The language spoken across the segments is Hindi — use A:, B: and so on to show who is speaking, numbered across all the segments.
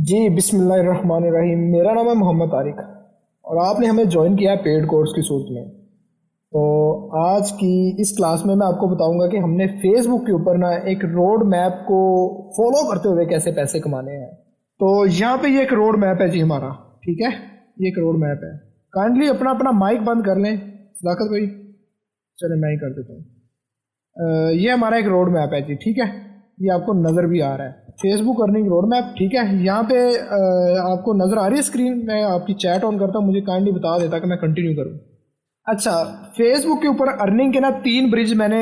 A: जी बिस्मिल्लाहिर्रहमानिर्रहीम। मेरा नाम है मोहम्मद तारिक और आपने हमें ज्वाइन किया है पेड कोर्स की सूरत में। तो आज की इस क्लास में मैं आपको बताऊंगा कि हमने फेसबुक के ऊपर ना एक रोड मैप को फॉलो करते हुए कैसे पैसे कमाने हैं। तो यहाँ पे ये एक रोड मैप है जी हमारा, ठीक है। ये एक रोड मैप है। काइंडली अपना अपना माइक बंद कर लें सदाकत भाई। चले मैं ही कर देता हूँ। ये हमारा एक रोड मैप है जी, ठीक है। ये आपको नज़र भी आ रहा है, फेसबुक अर्निंग रोड मैप, ठीक है। यहाँ पे आपको नज़र आ रही है स्क्रीन। मैं आपकी चैट ऑन करता हूँ, मुझे काइंडली बता देता कि मैं कंटिन्यू करूँ। अच्छा, फेसबुक के ऊपर अर्निंग के ना 3 ब्रिज मैंने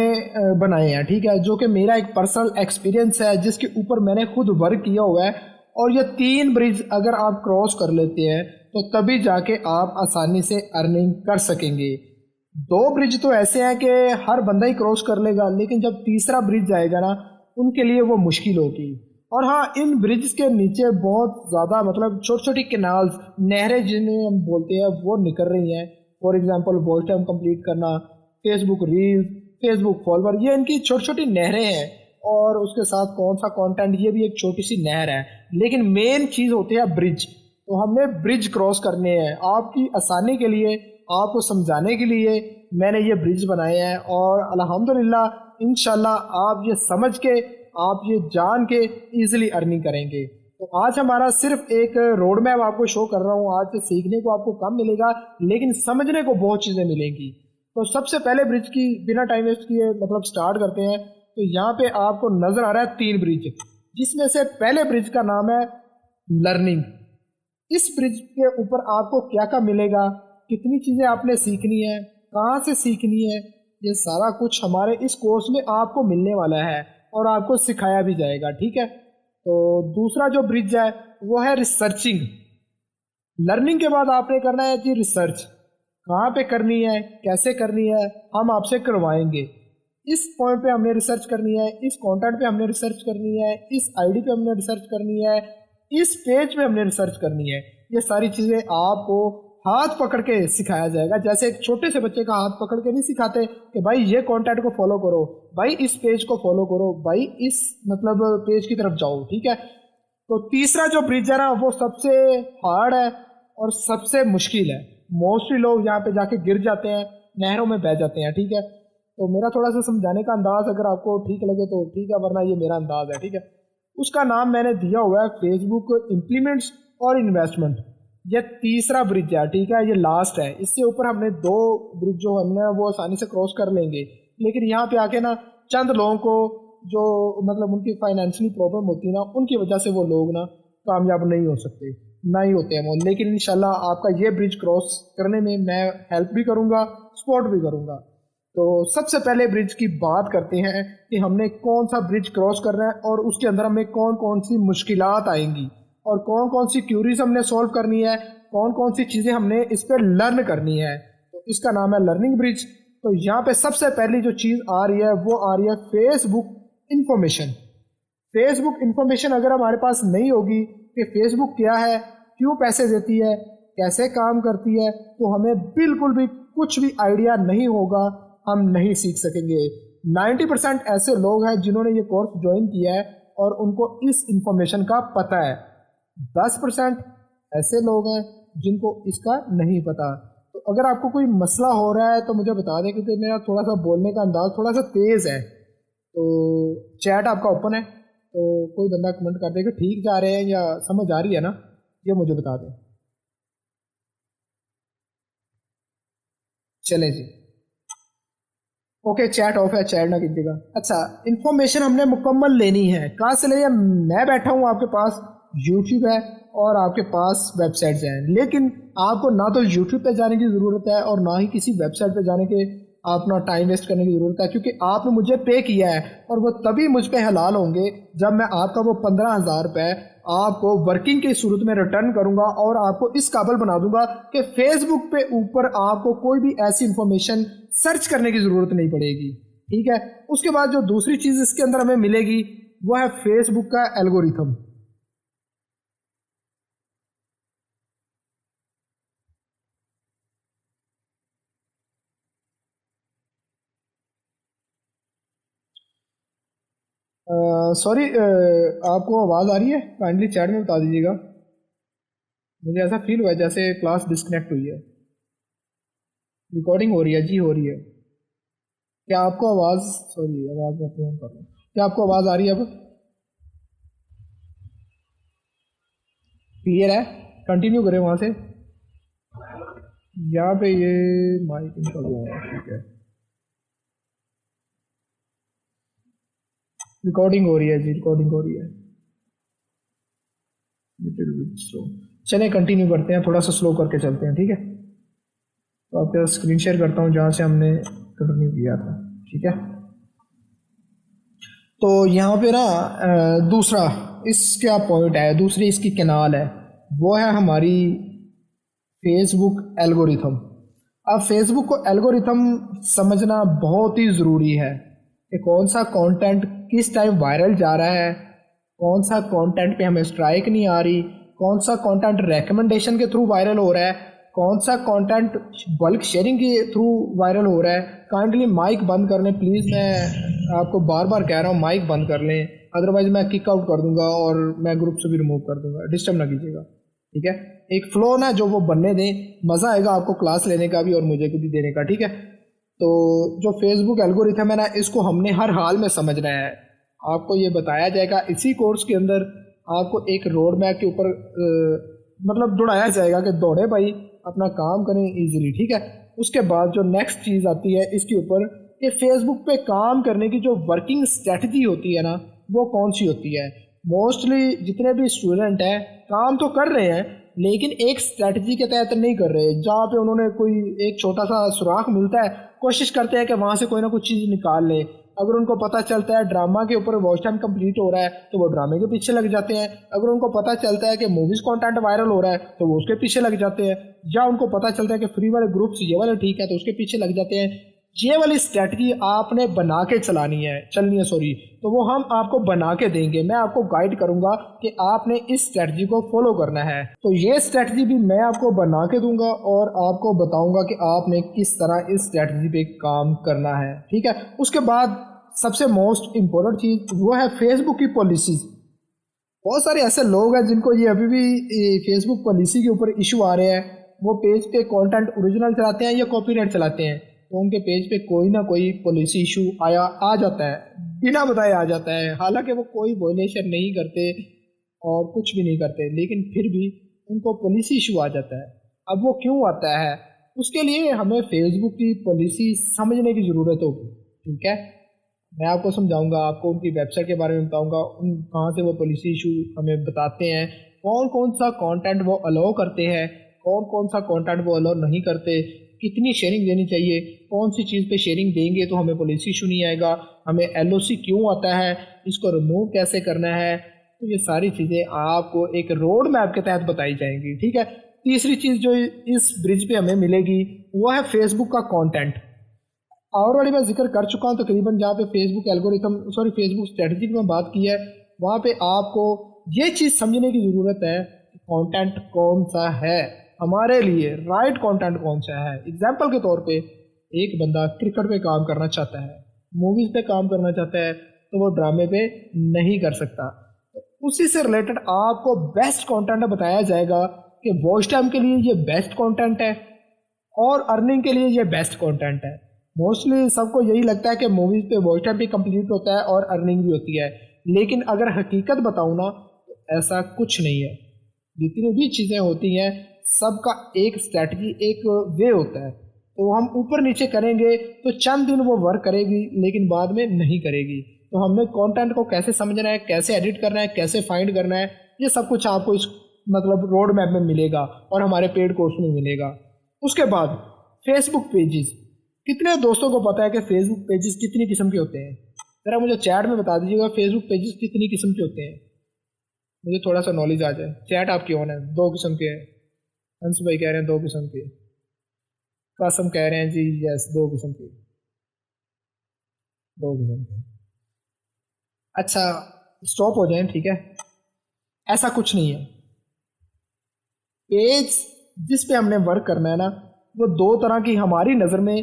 A: बनाए हैं, ठीक है, जो कि मेरा एक पर्सनल एक्सपीरियंस है जिसके ऊपर मैंने खुद वर्क किया हुआ है। और ये 3 ब्रिज अगर आप क्रॉस कर लेते हैं तो तभी जाके आप आसानी से अर्निंग कर सकेंगे। 2 ब्रिज तो ऐसे हैं कि हर बंदा ही क्रॉस कर लेगा, लेकिन जब तीसरा ब्रिज जाएगा ना उनके लिए वो मुश्किल होगी। और हाँ, इन ब्रिज के नीचे बहुत ज़्यादा मतलब छोटी छोटी कैनाल्स, नहरें जिन्हें हम बोलते हैं, वो निकल रही हैं। For example watch time complete करना, फेसबुक रील्स, फेसबुक फॉलोअर, ये इनकी छोटी छोटी नहरें हैं। और उसके साथ कौन सा कंटेंट, ये भी एक छोटी सी नहर है। लेकिन मेन चीज़ होती है ब्रिज। तो हमने ब्रिज क्रॉस करने हैं आपकी आसानी के लिए, आपको समझाने के लिए मैंने ये ब्रिज बनाए हैं। और अल्हम्दुलिल्लाह इंशाल्लाह आप ये समझ के, आप ये जान के इजीली अर्निंग करेंगे। तो आज हमारा सिर्फ एक रोड मैप आपको शो कर रहा हूँ। आज से सीखने को आपको कम मिलेगा, लेकिन समझने को बहुत चीज़ें मिलेंगी। तो सबसे पहले ब्रिज की बिना टाइम वेस्ट किए मतलब स्टार्ट करते हैं। तो यहाँ पे आपको नजर आ रहा है 3 ब्रिज, जिसमें से पहले ब्रिज का नाम है लर्निंग। इस ब्रिज के ऊपर आपको क्या क्या मिलेगा, कितनी चीज़ें आपने सीखनी है, कहाँ से सीखनी है, ये सारा कुछ हमारे इस कोर्स में आपको मिलने वाला है और आपको सिखाया भी जाएगा, ठीक है। तो दूसरा जो ब्रिज है वो है रिसर्चिंग। लर्निंग के बाद आपने करना है जी रिसर्च। कहाँ पे करनी है, कैसे करनी है, हम आपसे करवाएंगे। इस पॉइंट पे हमने रिसर्च करनी है, इस कंटेंट पे हमने रिसर्च करनी है, इस आईडी पे हमने रिसर्च करनी है, इस पेज पे हमने रिसर्च करनी है। ये सारी चीज़ें आपको हाथ पकड़ के सिखाया जाएगा। जैसे एक छोटे से बच्चे का हाथ पकड़ के नहीं सिखाते कि भाई ये कंटेंट को फॉलो करो, भाई इस पेज को फॉलो करो, भाई इस मतलब पेज की तरफ जाओ, ठीक है। तो तीसरा जो ब्रिज है ना वो सबसे हार्ड है और सबसे मुश्किल है। मोस्टली लोग यहाँ पे जाके गिर जाते हैं, नहरों में बह जाते हैं, ठीक है। तो मेरा थोड़ा सा समझाने का अंदाज अगर आपको ठीक लगे तो ठीक है, वरना ये मेरा अंदाज है, ठीक है। उसका नाम मैंने दिया हुआ है फेसबुक इम्प्लीमेंट्स और इन्वेस्टमेंट। ये तीसरा ब्रिज है, ठीक है, ये लास्ट है। इससे ऊपर हमने 2 ब्रिज जो हमने वो आसानी से क्रॉस कर लेंगे। लेकिन यहाँ पे आके ना चंद लोगों को जो मतलब उनकी फाइनेंशियली प्रॉब्लम होती है ना, उनकी वजह से वो लोग ना कामयाब नहीं हो सकते, ना ही होते हैं वो। लेकिन इंशाल्लाह आपका ये ब्रिज क्रॉस करने में मैं हेल्प भी करूँगा, सपोर्ट भी करूँगा। तो सबसे पहले ब्रिज की बात करते हैं कि हमने कौन सा ब्रिज क्रॉस करना है और उसके अंदर हमें कौन कौन सी मुश्किलात आएंगी और कौन कौन सी क्यूरीज हमने सॉल्व करनी है, कौन कौन सी चीज़ें हमने इस पर लर्न करनी है। तो इसका नाम है लर्निंग ब्रिज। तो यहाँ पे सबसे पहली जो चीज़ आ रही है वो आ रही है फेसबुक इंफॉर्मेशन। फेसबुक इंफॉर्मेशन अगर हमारे पास नहीं होगी कि फेसबुक क्या है, क्यों पैसे देती है, कैसे काम करती है, तो हमें बिल्कुल भी कुछ भी आइडिया नहीं होगा, हम नहीं सीख सकेंगे। 90% ऐसे लोग हैं जिन्होंने ये कोर्स ज्वाइन किया है और उनको इस इंफॉर्मेशन का पता है। 10% ऐसे लोग हैं जिनको इसका नहीं पता। तो अगर आपको कोई मसला हो रहा है तो मुझे बता दें, क्योंकि मेरा थोड़ा सा बोलने का अंदाज थोड़ा सा तेज़ है। तो चैट आपका ओपन है, तो कोई बंदा कमेंट कर दे कि ठीक जा रहे हैं या समझ आ रही है ना, ये मुझे बता दें। चलें जी, ओके, चैट ऑफ है, चैट ना कीजिएगा। अच्छा, इन्फॉर्मेशन हमने मुकम्मल लेनी है। कहाँ से लेनी है? मैं बैठा हूँ, आपके पास यूट्यूब है और आपके पास वेबसाइट्स हैं, लेकिन आपको ना तो यूट्यूब पे जाने की ज़रूरत है और ना ही किसी वेबसाइट पे जाने के अपना टाइम वेस्ट करने की ज़रूरत है, क्योंकि आपने मुझे पे किया है और वो तभी मुझ पे हलाल होंगे जब मैं आपका वो 15,000 रुपये आपको वर्किंग की सूरत में रिटर्न करूंगा और आपको इस काबिल बना दूंगा कि फेसबुक पे ऊपर आपको कोई भी ऐसी इंफॉर्मेशन सर्च करने की ज़रूरत नहीं पड़ेगी, ठीक है। उसके बाद जो दूसरी चीज़ इसके अंदर हमें मिलेगी वो है फेसबुक का एल्गोरिथम। सॉरी, आपको आवाज़ आ रही है? काइंडली चैट में बता दीजिएगा। मुझे ऐसा फील हुआ है जैसे क्लास डिस्कनेक्ट हुई है। रिकॉर्डिंग हो रही है जी, हो रही है। क्या आपको आवाज़, सॉरी आवाज़ मैं फोन कर रहा हूँ, क्या आपको आवाज़ आ रही है अब? क्लियर है? कंटिन्यू करें वहाँ से। यहाँ पे ये माइक इनका वो है, ठीक है। रिकॉर्डिंग हो रही है जी, रिकॉर्डिंग हो रही है। Little bit slow. चलें कंटिन्यू करते हैं, थोड़ा सा स्लो करके चलते हैं, ठीक है। तो आपके स्क्रीन शेयर करता हूँ जहाँ से हमने कंटिन्यू किया था, ठीक है। तो यहाँ पे ना दूसरा इसका पॉइंट है, दूसरी इसकी कैनाल है, वो है हमारी फेसबुक एल्गोरिथम। अब फेसबुक को एल्गोरिथम समझना बहुत ही ज़रूरी है कि कौन सा कंटेंट किस टाइम वायरल जा रहा है, कौन सा कंटेंट पे हमें स्ट्राइक नहीं आ रही, कौन सा कंटेंट रिकमेंडेशन के थ्रू वायरल हो रहा है, कौन सा कंटेंट बल्क शेयरिंग के थ्रू वायरल हो रहा है। काइंडली माइक बंद कर लें प्लीज़, मैं आपको बार बार कह रहा हूँ माइक बंद कर लें, अदरवाइज़ मैं किक आउट कर दूंगा और मैं ग्रुप से भी रिमूव कर दूंगा, डिस्टर्ब ना कीजिएगा, ठीक है। एक फ्लो ना जो वो बनने दें, मज़ा आएगा आपको क्लास लेने का भी और मुझे भी देने का, ठीक है। तो जो फेसबुक एल्गोरिथम है ना, इसको हमने हर हाल में समझना है। आपको ये बताया जाएगा इसी कोर्स के अंदर, आपको एक रोड मैप के ऊपर मतलब दौड़ाया जाएगा कि दौड़े भाई, अपना काम करें इजीली, ठीक है। उसके बाद जो नेक्स्ट चीज़ आती है इसके ऊपर कि फेसबुक पे काम करने की जो वर्किंग स्ट्रेटजी होती है ना, वो कौन सी होती है। मोस्टली जितने भी स्टूडेंट हैं काम तो कर रहे हैं लेकिन एक स्ट्रेटजी के तहत नहीं कर रहे। जहाँ पे उन्होंने कोई एक छोटा सा सुराख मिलता है, कोशिश करते हैं कि वहाँ से कोई ना कुछ चीज़ निकाल लें। अगर उनको पता चलता है ड्रामा के ऊपर वॉच टाइम कंप्लीट हो रहा है तो वो ड्रामे के पीछे लग जाते हैं। अगर उनको पता चलता है कि मूवीज़ कंटेंट वायरल हो रहा है तो वो उसके पीछे लग जाते हैं। या उनको पता चलता है कि फ्री वाले ग्रुप्स ये वाले ठीक है तो उसके पीछे लग जाते हैं। ये वाली स्ट्रेटजी आपने बना के चलनी है सॉरी, तो वो हम आपको बना के देंगे। मैं आपको गाइड करूंगा कि आपने इस स्ट्रेटजी को फॉलो करना है। तो ये स्ट्रेटजी भी मैं आपको बना के दूंगा और आपको बताऊंगा कि आपने किस तरह इस स्ट्रेटजी पे काम करना है, ठीक है। उसके बाद सबसे मोस्ट इम्पोर्टेंट चीज़ वो है फेसबुक की पॉलिसीज। बहुत सारे ऐसे लोग हैं जिनको ये अभी भी फेसबुक पॉलिसी के ऊपर इशू आ रहे हैं। वो पेज पे कंटेंट ओरिजिनल चलाते हैं या कॉपीराइट चलाते हैं, तो उनके पेज पे कोई ना कोई पॉलिसी इशू आ जाता है, बिना बताए आ जाता है। हालांकि वो कोई वॉयलेशन नहीं करते और कुछ भी नहीं करते, लेकिन फिर भी उनको पॉलिसी इशू आ जाता है। अब वो क्यों आता है, उसके लिए हमें फेसबुक की पॉलिसी समझने की ज़रूरत होगी, ठीक है। मैं आपको समझाऊंगा, आपको उनकी वेबसाइट के बारे में बताऊंगा, उन कहाँ से वो पॉलिसी इशू हमें बताते हैं, कौन कौन सा कंटेंट वो अलाउ करते हैं, कौन कौन सा कंटेंट वो अलाउ नहीं करते, कितनी शेयरिंग देनी चाहिए, कौन सी चीज़ पे शेयरिंग देंगे तो हमें पॉलिसी इशू नहीं आएगा, हमें एलओसी क्यों आता है, इसको रिमूव कैसे करना है। तो ये सारी चीज़ें आपको एक रोड मैप के तहत बताई जाएंगी, ठीक है। तीसरी चीज़ जो इस ब्रिज पे हमें मिलेगी वो है फेसबुक का कंटेंट। ऑलरेडी मैं जिक्र कर चुका हूँ तकरीबन, जहाँ पे Facebook algorithm sorry Facebook strategy की मैं बात की है, वहाँ पे आपको ये चीज़ समझने की ज़रूरत है कि कंटेंट कौन सा है हमारे लिए, राइट कंटेंट कौन सा है। एग्जाम्पल के तौर पे एक बंदा क्रिकेट पे काम करना चाहता है, मूवीज़ पे काम करना चाहता है, तो वो ड्रामे पे नहीं कर सकता। तो उसी से रिलेटेड आपको बेस्ट कंटेंट बताया जाएगा कि वॉच टाइम के लिए ये बेस्ट कंटेंट है और अर्निंग के लिए ये बेस्ट कंटेंट है। मोस्टली सबको यही लगता है कि मूवीज़ पे वॉच टाइम भी कंप्लीट होता है और अर्निंग भी होती है, लेकिन अगर हकीकत बताऊँ ना तो ऐसा कुछ नहीं है। जितनी भी चीज़ें होती हैं सबका एक स्ट्रैटेजी, एक वे होता है। तो हम ऊपर नीचे करेंगे तो चंद दिन वो वर्क करेगी लेकिन बाद में नहीं करेगी। तो हमने कंटेंट को कैसे समझना है, कैसे एडिट करना है, कैसे फाइंड करना है, ये सब कुछ आपको इस मतलब रोड मैप में मिलेगा और हमारे पेड कोर्स में मिलेगा। उसके बाद फेसबुक पेजेस, कितने दोस्तों को पता है कि फेसबुक पेजेस कितनी किस्म के होते हैं? ज़रा मुझे चैट में बता दीजिएगा फेसबुक पेजेस कितनी किस्म के होते हैं, मुझे थोड़ा सा नॉलेज आ जाए। चैट आपकी ऑन है, 2 किस्म के हैं। हंस भाई कह रहे हैं 2 किस्म के, कासम कह रहे हैं जी यस 2 किस्म के, 2 किस्म के। अच्छा स्टॉप हो जाए, ठीक है। ऐसा कुछ नहीं है। पेज जिस पे हमने वर्क करना है ना, वो 2 तरह की हमारी नज़र में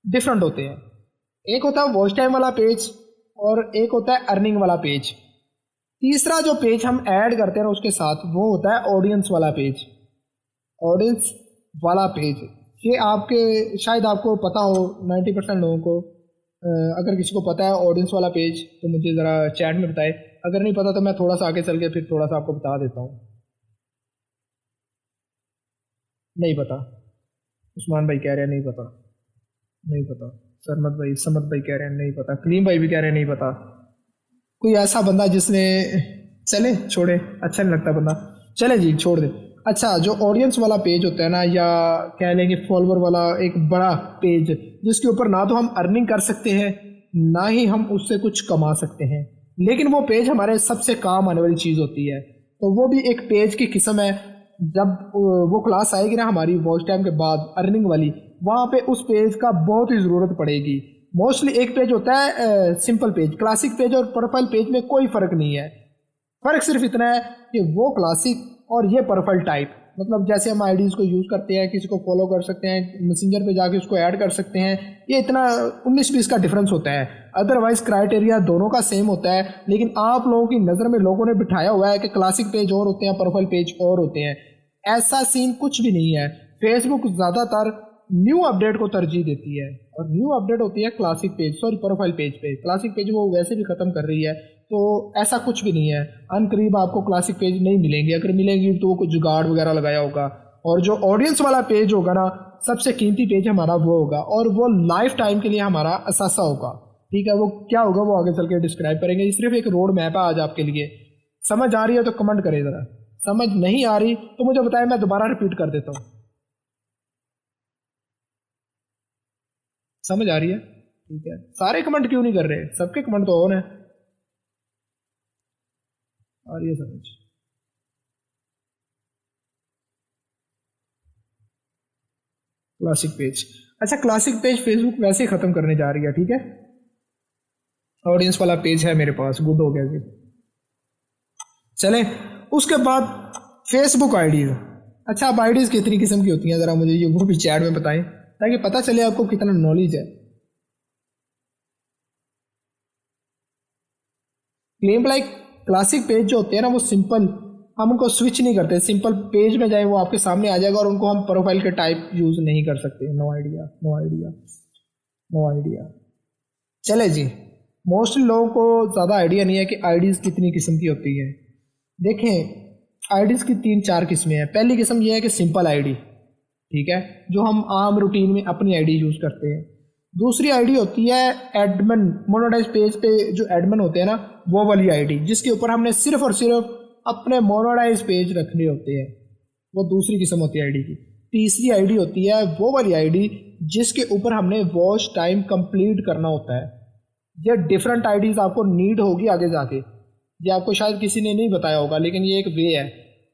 A: डिफरेंट होते हैं। एक होता है वॉच टाइम वाला पेज और एक होता है अर्निंग वाला पेज। तीसरा जो पेज हम ऐड करते हैं ना उसके साथ, वो होता है ऑडियंस वाला पेज। ऑडियंस वाला पेज, ये आपके शायद आपको पता हो 90% लोगों को। अगर किसी को पता है ऑडियंस वाला पेज तो मुझे ज़रा चैट में बताए, अगर नहीं पता तो मैं थोड़ा सा आगे चल के फिर थोड़ा सा आपको बता देता हूँ। नहीं पता, उस्मान भाई कह रहे हैं नहीं पता, नहीं पता। समत भाई कह रहे हैं नहीं पता, कलीम भाई भी कह रहे हैं नहीं पता। कोई ऐसा बंदा जिसने, चले छोड़े, अच्छा नहीं लगता बंदा, चले जी छोड़ दे। अच्छा, जो ऑडियंस वाला पेज होता है ना, या कह लेंगे फॉलोवर वाला एक बड़ा पेज, जिसके ऊपर ना तो हम अर्निंग कर सकते हैं ना ही हम उससे कुछ कमा सकते हैं, लेकिन वो पेज हमारे सबसे काम आने वाली चीज़ होती है, तो वो भी एक पेज की किस्म है। जब वो क्लास आएगी ना हमारी वॉच टाइम के बाद अर्निंग वाली, वहाँ पे उस पेज का बहुत ही ज़रूरत पड़ेगी। मोस्टली एक पेज होता है सिंपल पेज, क्लासिक पेज और प्रोफाइल पेज में कोई फ़र्क नहीं है। फ़र्क सिर्फ इतना है कि वो क्लासिक और ये प्रोफाइल टाइप, मतलब जैसे हम आईडीज़ को यूज़ करते हैं, किसी को फॉलो कर सकते हैं, मैसेंजर पे जाके उसको ऐड कर सकते हैं, ये इतना 19-20 का डिफरेंस होता है। अदरवाइज क्राइटेरिया दोनों का सेम होता है, लेकिन आप लोगों की नज़र में लोगों ने बिठाया हुआ है कि क्लासिक पेज और होते हैं, प्रोफाइल पेज और होते हैं। ऐसा सीन कुछ भी नहीं है। फेसबुक ज़्यादातर न्यू अपडेट को तरजीह देती है, और न्यू अपडेट होती है classic page, sorry profile page पे। क्लासिक पेज वो वैसे भी ख़त्म कर रही है, तो ऐसा कुछ भी नहीं है। अनकरीब आपको क्लासिक पेज नहीं मिलेंगे, अगर मिलेंगी तो वो कुछ जुगाड़ वगैरह लगाया होगा। और जो ऑडियंस वाला पेज होगा ना, सबसे कीमती पेज हमारा वो होगा, और वो लाइफ टाइम के लिए हमारा असासा होगा। ठीक है, वो क्या होगा वो आगे चल के डिस्क्राइब करेंगे। ये सिर्फ एक रोड मैप है आज आपके लिए। समझ आ रही है तो कमेंट करें ज़रा, समझ नहीं आ रही तो मुझे बताएं, मैं दोबारा रिपीट कर देता हूँ। समझ आ रही है? ठीक है, सारे कमेंट क्यों नहीं कर रहे? सबके कमेंट तो ऑन है। आ रही है समझ? क्लासिक पेज, अच्छा क्लासिक पेज फेसबुक वैसे ही ख़त्म करने जा रही है। ठीक है, ऑडियंस वाला पेज है मेरे पास, गुड हो गया जी। चले उसके बाद फेसबुक आईडीज। अच्छा, अब आईडीज कितनी किस्म की होती हैं ज़रा मुझे ये वो भी चैट में बताएं, ताकि पता चले आपको कितना नॉलेज है। क्लेम लाइक क्लासिक पेज जो होते हैं ना, वो सिंपल, हम उनको स्विच नहीं करते, सिंपल पेज में जाए वो आपके सामने आ जाएगा, और उनको हम प्रोफाइल के टाइप यूज़ नहीं कर सकते। No idea, no idea, no idea. चले जी, मोस्टली लोगों को ज़्यादा आइडिया नहीं है कि आईडीज़ कितनी किस्म की होती है। देखें, आईडीज़ की 3-4 किस्में हैं। पहली किस्म ये है कि सिंपल आईडी, ठीक है, जो हम आम रूटीन में अपनी आईडी यूज़ करते हैं। दूसरी आईडी होती है एडमिन, मोनेटाइज पेज पे जो एडमिन होते हैं ना, वो वाली आईडी, जिसके ऊपर हमने सिर्फ और सिर्फ अपने मोनेटाइज पेज रखने होते हैं। वो दूसरी किस्म होती है आईडी की। तीसरी आईडी होती है वो वाली आईडी जिसके ऊपर हमने वॉच टाइम कंप्लीट करना होता है। ये डिफरेंट आईडीज आपको नीड होगी आगे जाके, ये आपको शायद किसी ने नहीं बताया होगा, लेकिन ये एक वे है।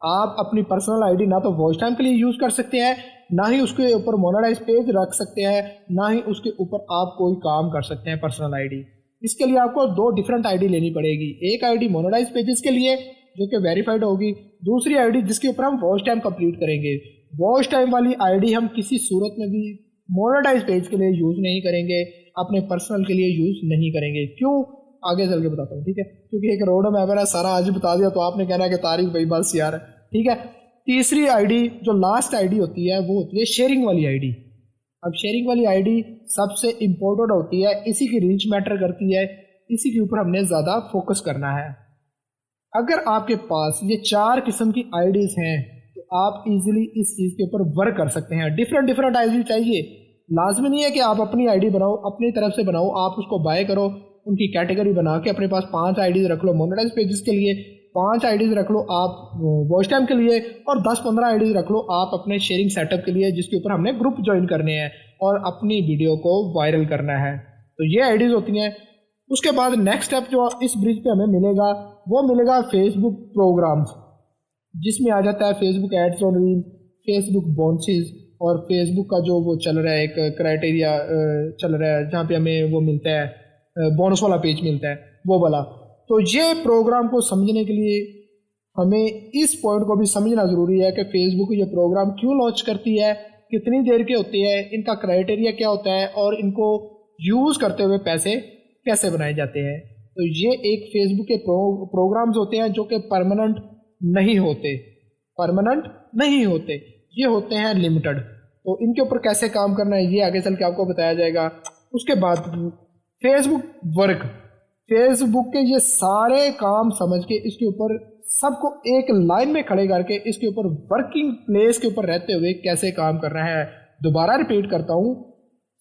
A: आप अपनी पर्सनल आईडी ना तो वॉच टाइम के लिए यूज़ कर सकते हैं, ना ही उसके ऊपर मोनेटाइज पेज रख सकते हैं, ना ही उसके ऊपर आप कोई काम कर सकते हैं पर्सनल आईडी। इसके लिए आपको 2 डिफरेंट आईडी लेनी पड़ेगी। एक आईडी मोनेटाइज पेजेस के लिए जो कि वेरीफाइड होगी, दूसरी आईडी जिसके ऊपर हम वॉच टाइम कंप्लीट करेंगे। वॉच टाइम वाली आईडी हम किसी सूरत में भी मोनेटाइज पेज के लिए यूज़ नहीं करेंगे, अपने पर्सनल के लिए यूज़ नहीं करेंगे। क्यों, आगे चल के बताता हूँ। ठीक है, क्योंकि एक रोड मैप है, सारा आज बता दिया तो आपने कहना है कि तारीख भाई बस यार। ठीक है, तीसरी आईडी जो लास्ट आईडी होती है वो होती है शेयरिंग वाली आईडी। अब शेयरिंग वाली आईडी सबसे इम्पोर्टेंट होती है, इसी की रीच मैटर करती है, इसी के ऊपर हमने ज़्यादा फोकस करना है। अगर आपके पास ये 4 किस्म की आईडीज़ हैं तो आप इजीली इस चीज़ के ऊपर वर्क कर सकते हैं। डिफरेंट डिफरेंट आईडी चाहिए, लाजमी नहीं है कि आप अपनी आईडी बनाओ, अपनी तरफ से बनाओ, आप उसको बाय करो, उनकी कैटेगरी बना के अपने पास 5 आईडीज़ रख लो मोनेटाइज पेजेस के लिए, 5 आईडीज़ रख लो आप वॉच टाइम के लिए, और 10-15 आईडीज़ रख लो आप अपने शेयरिंग सेटअप के लिए, जिसके ऊपर हमने ग्रुप ज्वाइन करने हैं और अपनी वीडियो को वायरल करना है। तो ये आईडीज़ होती हैं। उसके बाद नेक्स्ट स्टेप जो इस ब्रिज पे हमें मिलेगा वो मिलेगा फेसबुक प्रोग्राम्स, जिसमें आ जाता है Facebook ads on reel, Facebook bonuses, और फेसबुक का जो वो चल रहा है एक क्राइटेरिया चल रहा है जहाँ पे हमें वो मिलता है बोनस वाला पेज मिलता है, वो वाला। तो ये प्रोग्राम को समझने के लिए हमें इस पॉइंट को भी समझना ज़रूरी है कि फेसबुक ये प्रोग्राम क्यों लॉन्च करती है, कितनी देर के होते हैं, इनका क्राइटेरिया क्या होता है, और इनको यूज़ करते हुए पैसे कैसे बनाए जाते हैं। तो ये एक फेसबुक के प्रोग्राम्स होते हैं जो कि परमानेंट नहीं होते, परमानेंट नहीं होते। ये होते हैं लिमिटेड। तो इनके ऊपर कैसे काम करना है ये आगे चल के आपको बताया जाएगा। उसके बाद फेसबुक वर्क, फेसबुक के ये सारे काम समझ के इसके ऊपर सबको एक लाइन में खड़े करके इसके ऊपर वर्किंग प्लेस के ऊपर रहते हुए कैसे काम करना है। दोबारा रिपीट करता हूँ,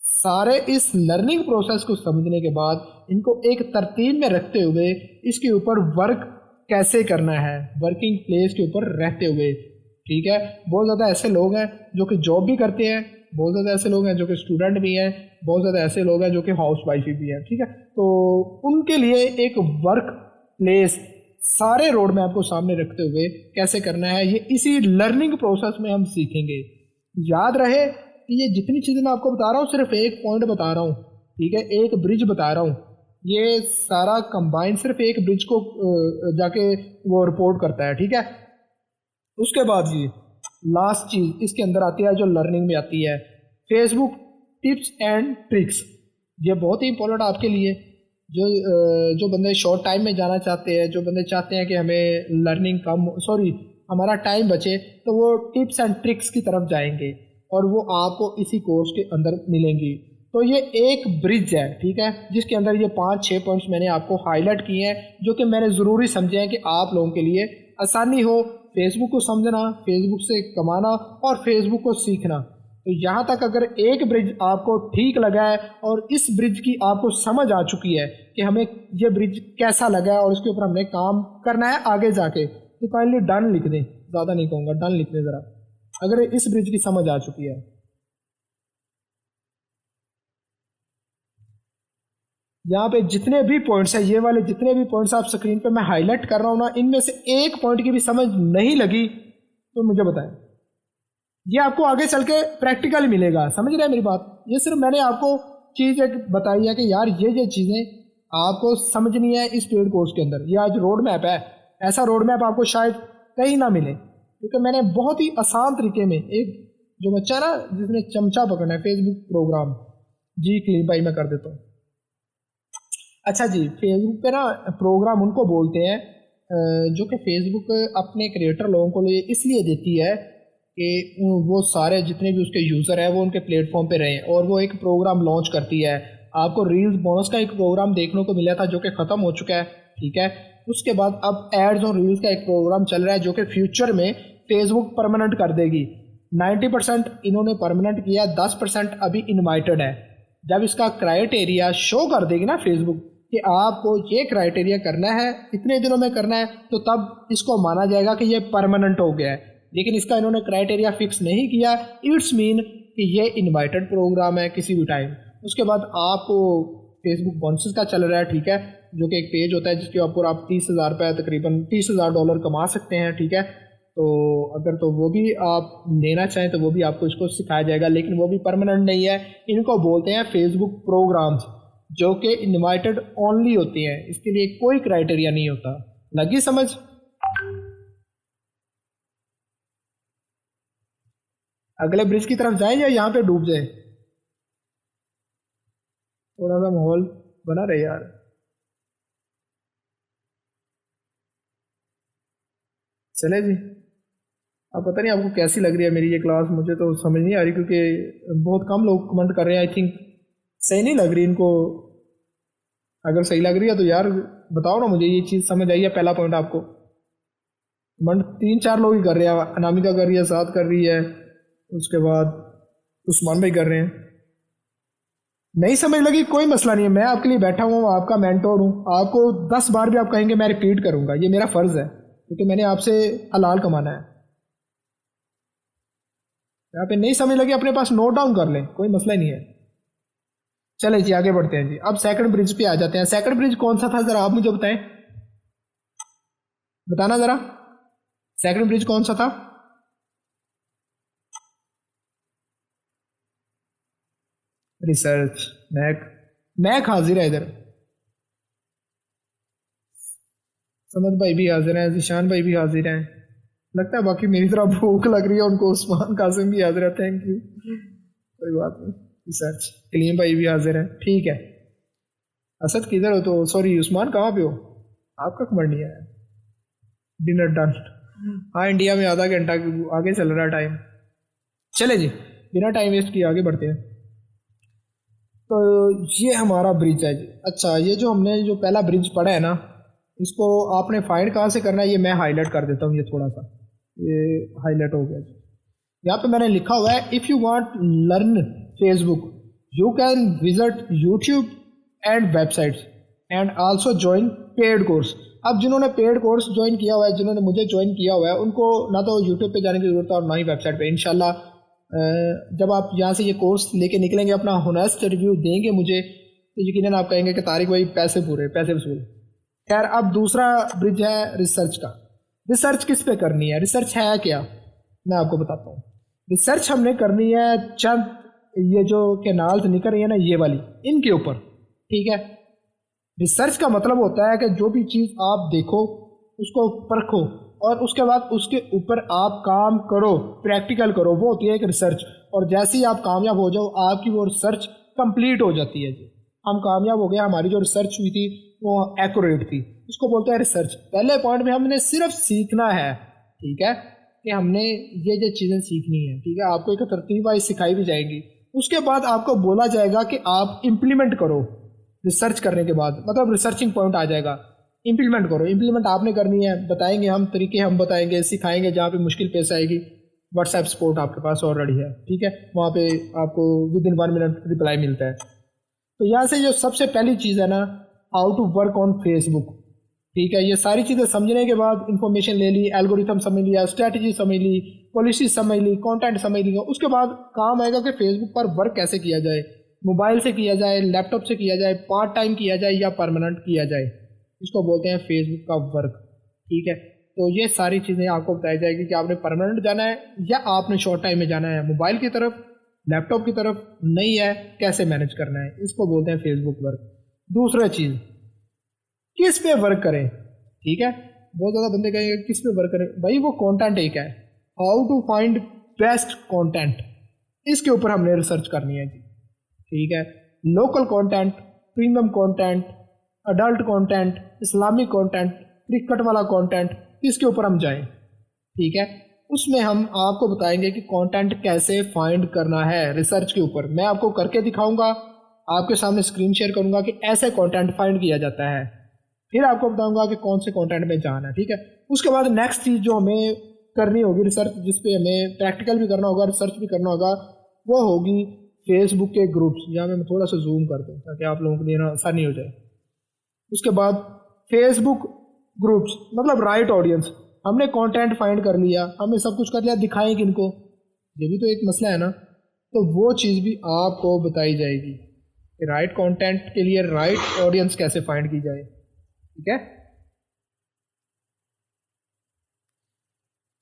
A: सारे इस लर्निंग प्रोसेस को समझने के बाद इनको एक तरतीब में रखते हुए इसके ऊपर वर्क कैसे करना है, वर्किंग प्लेस के ऊपर रहते हुए। ठीक है, बहुत ज़्यादा ऐसे लोग हैं जो कि जॉब भी करते हैं, बहुत ज़्यादा ऐसे लोग हैं जो कि स्टूडेंट भी हैं, बहुत ज़्यादा ऐसे लोग हैं जो कि हाउस वाइफ भी हैं। ठीक है, तो उनके लिए एक वर्क प्लेस सारे रोड मैप को सामने रखते हुए कैसे करना है ये इसी लर्निंग प्रोसेस में हम सीखेंगे। याद रहे कि ये जितनी चीज़ें मैं आपको बता रहा हूँ सिर्फ एक पॉइंट बता रहा हूँ। ठीक है, एक ब्रिज बता रहा हूँ, ये सारा कंबाइन सिर्फ एक ब्रिज को जाके वो रिपोर्ट करता है। ठीक है, उसके बाद ये लास्ट चीज़ इसके अंदर आती है जो लर्निंग में आती है, फेसबुक टिप्स एंड ट्रिक्स। ये बहुत ही इंपॉर्टेंट आपके लिए जो बंदे शॉर्ट टाइम में जाना चाहते हैं, जो बंदे चाहते हैं कि हमें लर्निंग हमारा टाइम बचे, तो वो टिप्स एंड ट्रिक्स की तरफ जाएंगे और वो आपको इसी कोर्स के अंदर मिलेंगी। तो ये एक ब्रिज है, ठीक है, जिसके अंदर ये 5-6 पॉइंट्स मैंने आपको हाईलाइट किए हैं जो कि मैंने ज़रूरी समझे हैं कि आप लोगों के लिए आसानी हो फेसबुक को समझना, फेसबुक से कमाना और फेसबुक को सीखना। तो यहाँ तक अगर एक ब्रिज आपको ठीक लगा है और इस ब्रिज की आपको समझ आ चुकी है कि हमें ये ब्रिज कैसा लगा है और उसके ऊपर हमने काम करना है आगे जाके, तो काइंडली डन लिख दें, ज़्यादा नहीं कहूँगा, डन लिख दें ज़रा, अगर इस ब्रिज की समझ आ चुकी है। यहाँ पे जितने भी पॉइंट्स हैं, ये वाले जितने भी पॉइंट्स आप स्क्रीन पे मैं हाईलाइट कर रहा हूँ ना, इनमें से एक पॉइंट की भी समझ नहीं लगी तो मुझे बताएं, ये आपको आगे चल के प्रैक्टिकल मिलेगा। समझ रहे हैं मेरी बात? ये सिर्फ मैंने आपको चीज़ एक बताई है कि यार ये चीज़ें आपको समझनी है इस पेड कोर्स के अंदर। ये आज रोड मैप है, ऐसा रोड मैप आपको शायद कहीं ना मिले, क्योंकि मैंने बहुत ही आसान तरीके में एक जो बच्चा ना जिसने चमचा पकड़ना है फेसबुक प्रोग्राम, जी क्लीन भाई मैं कर देता हूँ। अच्छा जी, फेसबुक पे ना प्रोग्राम उनको बोलते हैं जो कि फेसबुक अपने क्रिएटर लोगों को लिए इसलिए देती है कि वो सारे जितने भी उसके यूज़र हैं वो उनके प्लेटफॉर्म पे रहें, और वो एक प्रोग्राम लॉन्च करती है। आपको रील्स बोनस का एक प्रोग्राम देखने को मिला था जो कि ख़त्म हो चुका है। ठीक है, उसके बाद अब एड्स और रील्स का एक प्रोग्राम चल रहा है जो कि फ्यूचर में फेसबुक परमानेंट कर देगी। 90% इन्होंने परमानेंट किया, 10% अभी इनवाइटेड है। जब इसका क्राइटेरिया शो कर देगी ना फेसबुक कि आपको ये क्राइटेरिया करना है, इतने दिनों में करना है, तो तब इसको माना जाएगा कि ये परमानेंट हो गया है। लेकिन इसका इन्होंने क्राइटेरिया फिक्स नहीं किया, इट्स मीन कि ये इनवाइटेड प्रोग्राम है किसी भी टाइम। उसके बाद आपको फेसबुक बोनसेस का चल रहा है, ठीक है, जो कि एक पेज होता है जिसके ऊपर आप 30,000 रुपये तकरीबन $30,000 कमा सकते हैं। ठीक है, तो अगर तो वो भी आप लेना चाहें तो वो भी आपको इसको सिखाया जाएगा, लेकिन वो भी परमानेंट नहीं है। इनको बोलते हैं फेसबुक प्रोग्राम्स, जो कि इनवाइटेड ओनली होती हैं, इसके लिए कोई क्राइटेरिया नहीं होता। लगी समझ? अगले ब्रिज की तरफ जाए या यहाँ पे डूब जाए? थोड़ा सा माहौल बना रहे यार। चले जी, अब पता नहीं आपको कैसी लग रही है मेरी ये क्लास, मुझे तो समझ नहीं आ रही क्योंकि बहुत कम लोग कमेंट कर रहे हैं। आई थिंक सही नहीं लग रही इनको। अगर सही लग रही है तो यार बताओ ना मुझे, ये चीज़ समझ आई है? पहला पॉइंट आपको कमेंट 3-4 लोग ही कर रहे हैं, अनामिका कर रही है, साथ कर रही है, उसके बाद उस्मान भाई कर रहे हैं। नहीं समझ लगी कोई मसला नहीं है, मैं आपके लिए बैठा हुआ हूँ, आपका मेंटोर हूँ। आपको 10 बार भी आप कहेंगे मैं रिपीट करूँगा, ये मेरा फ़र्ज़ है क्योंकि मैंने आपसे हलाल कमाना है। यहाँ पे नहीं समझ लगी अपने पास नोट डाउन कर लें, कोई मसला नहीं है। चले जी आगे बढ़ते हैं जी, अब सेकंड ब्रिज पे आ जाते हैं। सेकंड ब्रिज कौन सा था ज़रा आप मुझे बताएं, बताना ज़रा, सेकंड ब्रिज कौन सा था? रिसर्च। मैक हाजिर है इधर, समद भाई भी हाजिर हैं, जिशान भाई भी हाजिर हैं, लगता है बाकी मेरी तरह भूख लग रही है उनको। उस्मान कासिम भी हाजिर है, थैंक यू, कोई बात नहीं। रिसर्च कलीम भाई भी हाजिर है, ठीक है। असद किधर हो? तो सॉरी उस्मान कहाँ पे हो? आपका कमेंट नहीं आया। Dinner done. हाँ, इंडिया में आधा घंटा आगे चल रहा है टाइम। चले जी, बिना टाइम वेस्ट किए आगे बढ़ते हैं। तो ये हमारा ब्रिज है जी। अच्छा, ये जो हमने जो पहला ब्रिज पढ़ा है ना, इसको आपने फाइंड कहाँ से करना है, ये मैं हाईलाइट कर देता हूँ। ये थोड़ा सा ये हाईलाइट हो गया जी। यहाँ पे मैंने लिखा हुआ है, if you want learn Facebook you can visit YouTube and websites and also join paid course. अब जिन्होंने पेड कोर्स ज्वाइन किया हुआ है, जिन्होंने मुझे ज्वाइन किया हुआ है, उनको ना तो यूट्यूब पे जाने की ज़रूरत है और ना ही वेबसाइट पे। इंशाल्लाह जब आप यहाँ से ये कोर्स लेके निकलेंगे, अपना होनेस्ट रिव्यू देंगे मुझे, तो यकीनन आप कहेंगे कि तारिक भाई पैसे पूरे, पैसे वसूल। खैर, अब दूसरा ब्रिज है रिसर्च का। रिसर्च किस पे करनी है, रिसर्च है क्या, मैं आपको बताता हूँ। रिसर्च हमने करनी है चंद ये जो कैनाल्स निकल रही है ना, ये वाली, इनके ऊपर, ठीक है। रिसर्च का मतलब होता है कि जो भी चीज़ आप देखो उसको परखो और उसके बाद उसके ऊपर आप काम करो, प्रैक्टिकल करो, वो होती है एक रिसर्च। और जैसे ही आप कामयाब हो जाओ, आपकी वो रिसर्च कंप्लीट हो जाती है जी। हम कामयाब हो गए, हमारी जो रिसर्च हुई थी वो एक्यूरेट थी, इसको बोलते हैं रिसर्च। पहले पॉइंट में हमने सिर्फ सीखना है, ठीक है, कि हमने ये चीज़ें सीखनी है, ठीक है। आपको एक तरतीब वाइज सिखाई भी जाएगी, उसके बाद आपको बोला जाएगा कि आप इम्प्लीमेंट करो। रिसर्च करने के बाद मतलब रिसर्चिंग पॉइंट आ जाएगा, इम्प्लीमेंट करो। इम्प्लीमेंट आपने करनी है, बताएंगे हम तरीके, हम बताएंगे, सिखाएंगे। जहाँ पे मुश्किल पेश आएगी, व्हाट्सएप सपोर्ट आपके पास ऑलरेडी है, ठीक है, वहाँ पे आपको विद इन 1 मिनट रिप्लाई मिलता है। तो यहाँ से जो सबसे पहली चीज़ है ना, how to work on Facebook, ठीक है। ये सारी चीज़ें समझने के बाद, इंफॉर्मेशन ले ली, एल्गोरिथम समझ लिया, स्ट्रैटेजी समझ ली, पॉलिसी समझ ली, कंटेंट समझ लिया, उसके बाद काम आएगा कि फेसबुक पर वर्क कैसे किया जाए। मोबाइल से किया जाए, लैपटॉप से किया जाए, पार्ट टाइम किया जाए या परमानेंट किया जाए, इसको बोलते हैं फेसबुक का वर्क, ठीक है। तो ये सारी चीज़ें आपको बताई जाएगी कि आपने परमानेंट जाना है या आपने शॉर्ट टाइम में जाना है, मोबाइल की तरफ, लैपटॉप की तरफ नहीं है, कैसे मैनेज करना है, इसको बोलते हैं फेसबुक वर्क। दूसरा चीज़, किस पे वर्क करें, ठीक है। बहुत ज़्यादा बंदे कहेंगे किस पे वर्क करें, भाई वो कंटेंट एक है, how to find best content, इसके ऊपर हमने रिसर्च करनी है जी, ठीक है। Local content, premium content, adult content, Islamic content, cricket वाला कंटेंट, इसके ऊपर हम जाएं, ठीक है। उसमें हम आपको बताएंगे कि कंटेंट कैसे फाइंड करना है रिसर्च के ऊपर। मैं आपको करके दिखाऊंगा, आपके सामने स्क्रीन शेयर करूंगा कि ऐसे कंटेंट फाइंड किया जाता है, फिर आपको बताऊंगा कि कौन से कंटेंट में जाना है, ठीक है। उसके बाद नेक्स्ट चीज़ जो हमें करनी होगी रिसर्च, जिसपे हमें प्रैक्टिकल भी करना होगा, रिसर्च भी करना होगा, वो होगी फेसबुक के ग्रुप्स। यहाँ मैं थोड़ा सा जूम कर दूँ ताकि आप लोगों के लिए ना आसानी हो जाए। उसके बाद फेसबुक ग्रुप्स मतलब राइट ऑडियंस, हमने कंटेंट फाइंड कर लिया, हमने सब कुछ कर लिया, दिखाएं किनको, ये भी तो एक मसला है ना। तो वो चीज़ भी आपको बताई जाएगी कि राइट कंटेंट के लिए राइट ऑडियंस कैसे फाइंड की जाए, ठीक है।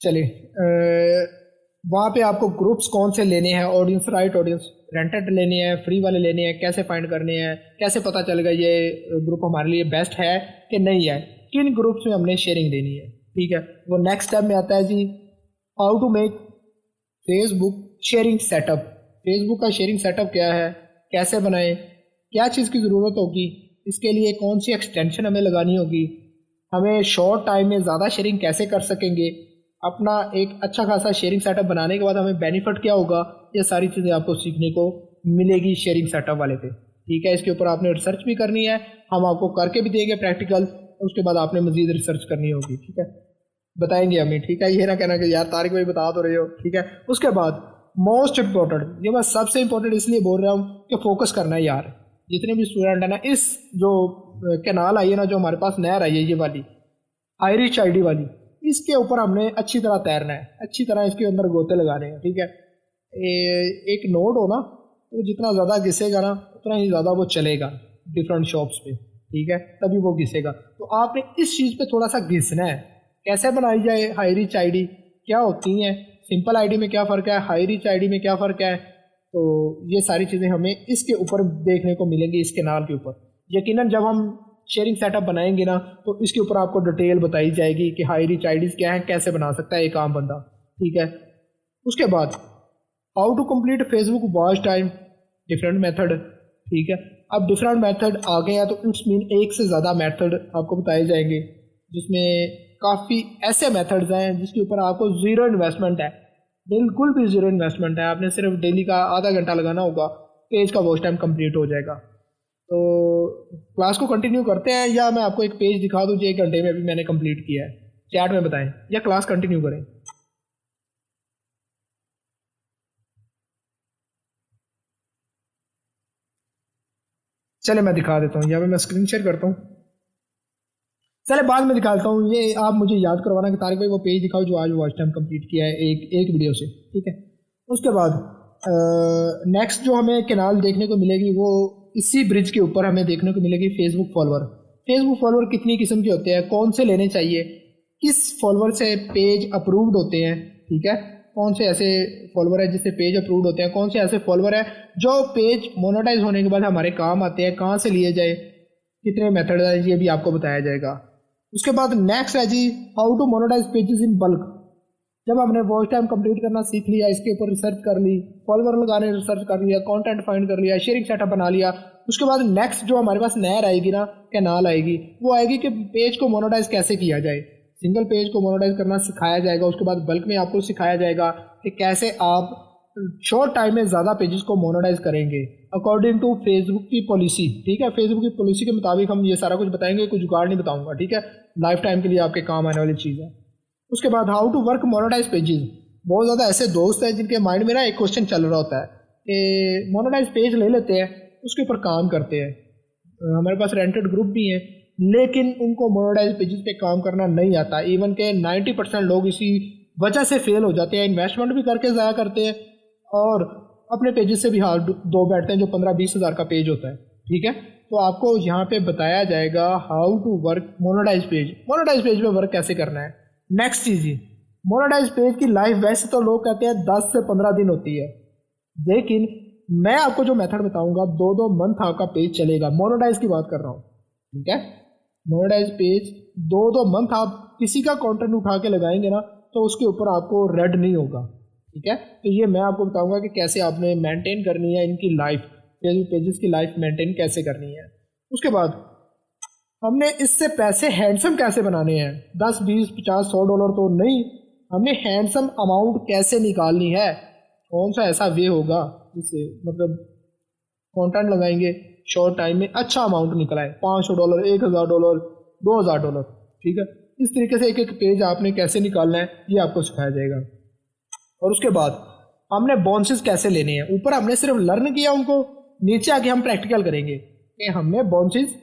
A: चलिए, वहाँ पे आपको ग्रुप्स कौन से लेने हैं, ऑडियंस, राइट ऑडियंस, रेंटेड लेने हैं, फ्री वाले लेने हैं, कैसे फाइंड करने हैं, कैसे पता चलेगा ये ग्रुप हमारे लिए बेस्ट है कि नहीं है, किन ग्रुप्स में हमने शेयरिंग देनी है, ठीक है। वो नेक्स्ट स्टेप में आता है जी, how to make Facebook sharing setup. Facebook का शेयरिंग सेटअप क्या है, कैसे बनाएं, क्या चीज़ की ज़रूरत होगी, इसके लिए कौन सी एक्सटेंशन हमें लगानी होगी, हमें शॉर्ट टाइम में ज़्यादा शेयरिंग कैसे कर सकेंगे, अपना एक अच्छा खासा शेयरिंग सेटअप बनाने के बाद हमें बेनिफिट क्या होगा, ये सारी चीज़ें आपको सीखने को मिलेगी शेयरिंग सेटअप वाले पे, ठीक है। इसके ऊपर आपने रिसर्च भी करनी है, हम आपको करके भी देंगे प्रैक्टिकल, उसके बाद आपने मज़ीद रिसर्च करनी होगी, ठीक है, बताएंगे हमें, ठीक है। ये ना कहना कि यार तारिक भाई बता तो रहे हो, ठीक है। उसके बाद मोस्ट इम्पोर्टेंट, ये मैं सबसे इम्पोर्टेंट इसलिए बोल रहा हूँ कि फोकस करना है यार, जितने भी स्टूडेंट है ना, इस जो कैनाल आई है ना, जो हमारे पास नहर आई है ये वाली आयरिश आईडी वाली, इसके ऊपर हमने अच्छी तरह तैरना है, अच्छी तरह इसके अंदर गोते लगाने हैं, ठीक है। एक नोड हो ना, तो जितना ज़्यादा घिसेगा ना उतना ही ज़्यादा वो चलेगा डिफरेंट शॉप्स पे, ठीक है, तभी वो घिसेगा। तो आपने इस चीज़ पे थोड़ा सा घिसना है। कैसे बनाई जाए हाई रिच आईडी, क्या होती हैं, सिंपल आईडी में क्या फ़र्क है, हाई रिच आईडी में क्या फ़र्क है, तो ये सारी चीज़ें हमें इसके ऊपर देखने को मिलेंगी, इस कैनाल के ऊपर। यकीनन जब हम शेयरिंग सेटअप बनाएंगे ना, तो इसके ऊपर आपको डिटेल बताई जाएगी कि हाई रिच आईडीज़ क्या है, कैसे बना सकता है एक आम बंदा, ठीक है। उसके बाद how to complete Facebook watch time, different method, ठीक है। अब डिफरेंट मेथड आ गए हैं तो इट्स मीन एक से ज़्यादा मेथड आपको बताए जाएंगे, जिसमें काफ़ी ऐसे मेथड्स हैं जिसके ऊपर आपको ज़ीरो इन्वेस्टमेंट है, बिल्कुल भी जीरो इन्वेस्टमेंट है, आपने सिर्फ डेली का आधा घंटा लगाना होगा, पेज का वॉच टाइम कंप्लीट हो जाएगा। तो क्लास को कंटिन्यू करते हैं या मैं आपको एक पेज दिखा दूँ जो 1 घंटे में अभी मैंने कंप्लीट किया है, चैट में बताएं, या क्लास कंटिन्यू करें? चले मैं दिखा देता हूँ, यहाँ पे मैं स्क्रीन शेयर करता हूँ। चले बाद में दिखाता हूँ, ये आप मुझे याद करवाना कि तारिक भाई वो पेज दिखाओ जो आज वॉच टाइम कंप्लीट किया है एक एक वीडियो से, ठीक है। उसके बाद नेक्स्ट जो हमें कैनाल देखने को मिलेगी वो इसी ब्रिज के ऊपर हमें देखने को मिलेगी फेसबुक फॉलोअर। फेसबुक फॉलोअर कितनी किस्म के होते हैं, कौन से लेने चाहिए, किस फॉलोअर से पेज अप्रूव्ड होते हैं, ठीक है, कौन से ऐसे फॉलोअर है जिससे पेज अप्रूव्ड होते हैं, कौन से ऐसे फॉलोअर है जो पेज मोनेटाइज होने के बाद हमारे काम आते हैं, कहाँ से लिए जाए, कितने मेथड है, ये भी आपको बताया जाएगा। उसके बाद नेक्स्ट है जी how to monetize pages in bulk. जब हमने वॉच टाइम कंप्लीट करना सीख लिया, इसके ऊपर रिसर्च कर ली, फॉलोअर लगाने रिसर्च कर लिया, कंटेंट फाइंड कर लिया, शेयरिंग सेटअप बना लिया, उसके बाद नेक्स्ट जो हमारे पास नहर आएगी ना, कैनाल आएगी, वो आएगी कि पेज को मोनेटाइज कैसे किया जाए। सिंगल पेज को मोनेटाइज करना सिखाया जाएगा, उसके बाद बल्क में आपको सिखाया जाएगा कि कैसे आप शॉर्ट टाइम में ज़्यादा पेजेस को मोनेटाइज करेंगे अकॉर्डिंग टू फेसबुक की पॉलिसी, ठीक है। फेसबुक की पॉलिसी के मुताबिक हम ये सारा कुछ बताएंगे, कुछ जुगाड़ नहीं बताऊंगा, ठीक है, लाइफ टाइम के लिए आपके काम आने वाली चीज़ है। उसके बाद how to work monetize pages. बहुत ज़्यादा ऐसे दोस्त हैं जिनके माइंड में ना एक क्वेश्चन चल रहा होता है कि मोनेटाइज पेज ले लेते हैं, उसके ऊपर काम करते हैं, हमारे पास रेंटेड ग्रुप भी हैं, लेकिन उनको मोनेटाइज पेजेस पे काम करना नहीं आता। इवन के 90% लोग इसी वजह से फेल हो जाते हैं, इन्वेस्टमेंट भी करके ज़ाया करते हैं और अपने पेजेस से भी हाथ धो बैठते हैं जो 15-20 हज़ार का पेज होता है, ठीक है। तो आपको यहाँ पे बताया जाएगा how to work monetize page, monetize page पे वर्क कैसे करना है। नेक्स्ट चीज़ जी, मोनेटाइज पेज की लाइफ वैसे तो लोग कहते हैं 10 से 15 दिन होती है, लेकिन मैं आपको जो मेथड बताऊंगा 2-2 मंथ आपका पेज चलेगा, मोनेटाइज की बात कर रहा हूँ, ठीक है। मोनेटाइज पेज 2-2 मंथ आप किसी का कंटेंट उठा के लगाएंगे ना तो उसके ऊपर आपको रेड नहीं होगा, ठीक है। तो ये मैं आपको बताऊंगा कि कैसे आपने मेंटेन करनी है इनकी लाइफ, फेसबुक पेजेस की लाइफ मेंटेन कैसे करनी है। उसके बाद हमने इससे पैसे हैंडसम कैसे बनाने हैं, 10, 20, 50, 100 डॉलर तो नहीं, हमने हैंडसम अमाउंट कैसे निकालनी है, कौन सा ऐसा वे होगा जिससे मतलब कंटेंट लगाएंगे शॉर्ट टाइम में अच्छा अमाउंट निकला है, $500, $1000, $2000, ठीक है। इस तरीके से एक एक पेज आपने कैसे निकालना है ये आपको सिखाया जाएगा। और उसके बाद हमने बोनसेस कैसे लेने हैं, ऊपर हमने सिर्फ लर्न किया उनको, नीचे आके हम प्रैक्टिकल करेंगे कि हमने बोनसेस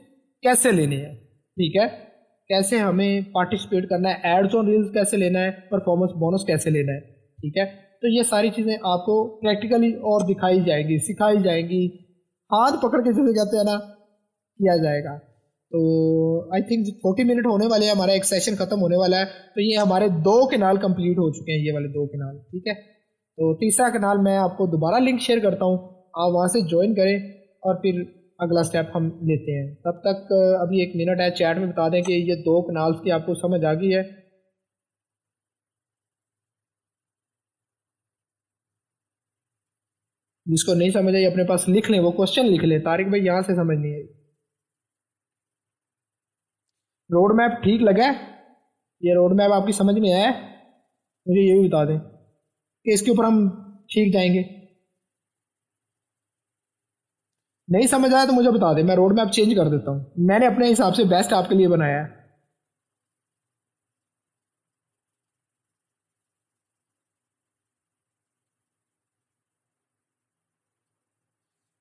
A: कैसे लेने हैं, ठीक है, कैसे हमें पार्टिसिपेट करना है, एड्स ऑन रील्स कैसे लेना है, परफॉर्मेंस बोनस कैसे लेना है, ठीक है। तो ये सारी चीज़ें आपको प्रैक्टिकली और दिखाई जाएगी, सिखाई जाएंगी, हाथ पकड़ के जैसे कहते हैं ना किया जाएगा। तो आई थिंक 40 मिनट होने वाले हैं, हमारा एक सेशन खत्म होने वाला है। तो ये हमारे 2 कैनाल कंप्लीट हो चुके हैं, ये वाले 2 कैनाल, ठीक है। तो तीसरा कैनाल मैं आपको दोबारा लिंक शेयर करता हूँ, आप वहाँ से ज्वाइन करें और फिर अगला स्टेप हम लेते हैं। तब तक अभी 1 मिनट है, चैट में बता दें कि ये 2 कैनाल्स की आपको समझ आ गई है। जिसको नहीं समझ आई अपने पास लिख लें, वो क्वेश्चन लिख लें, तारिक भाई यहाँ से समझ नहीं आई। रोड मैप ठीक लगा है? ये रोड मैप आपकी समझ में आया है? मुझे ये भी बता दें कि इसके ऊपर हम ठीक जाएंगे। नहीं समझ आया तो मुझे बता दें, मैं रोड मैप चेंज कर देता हूँ, मैंने अपने हिसाब से बेस्ट आपके लिए बनाया है।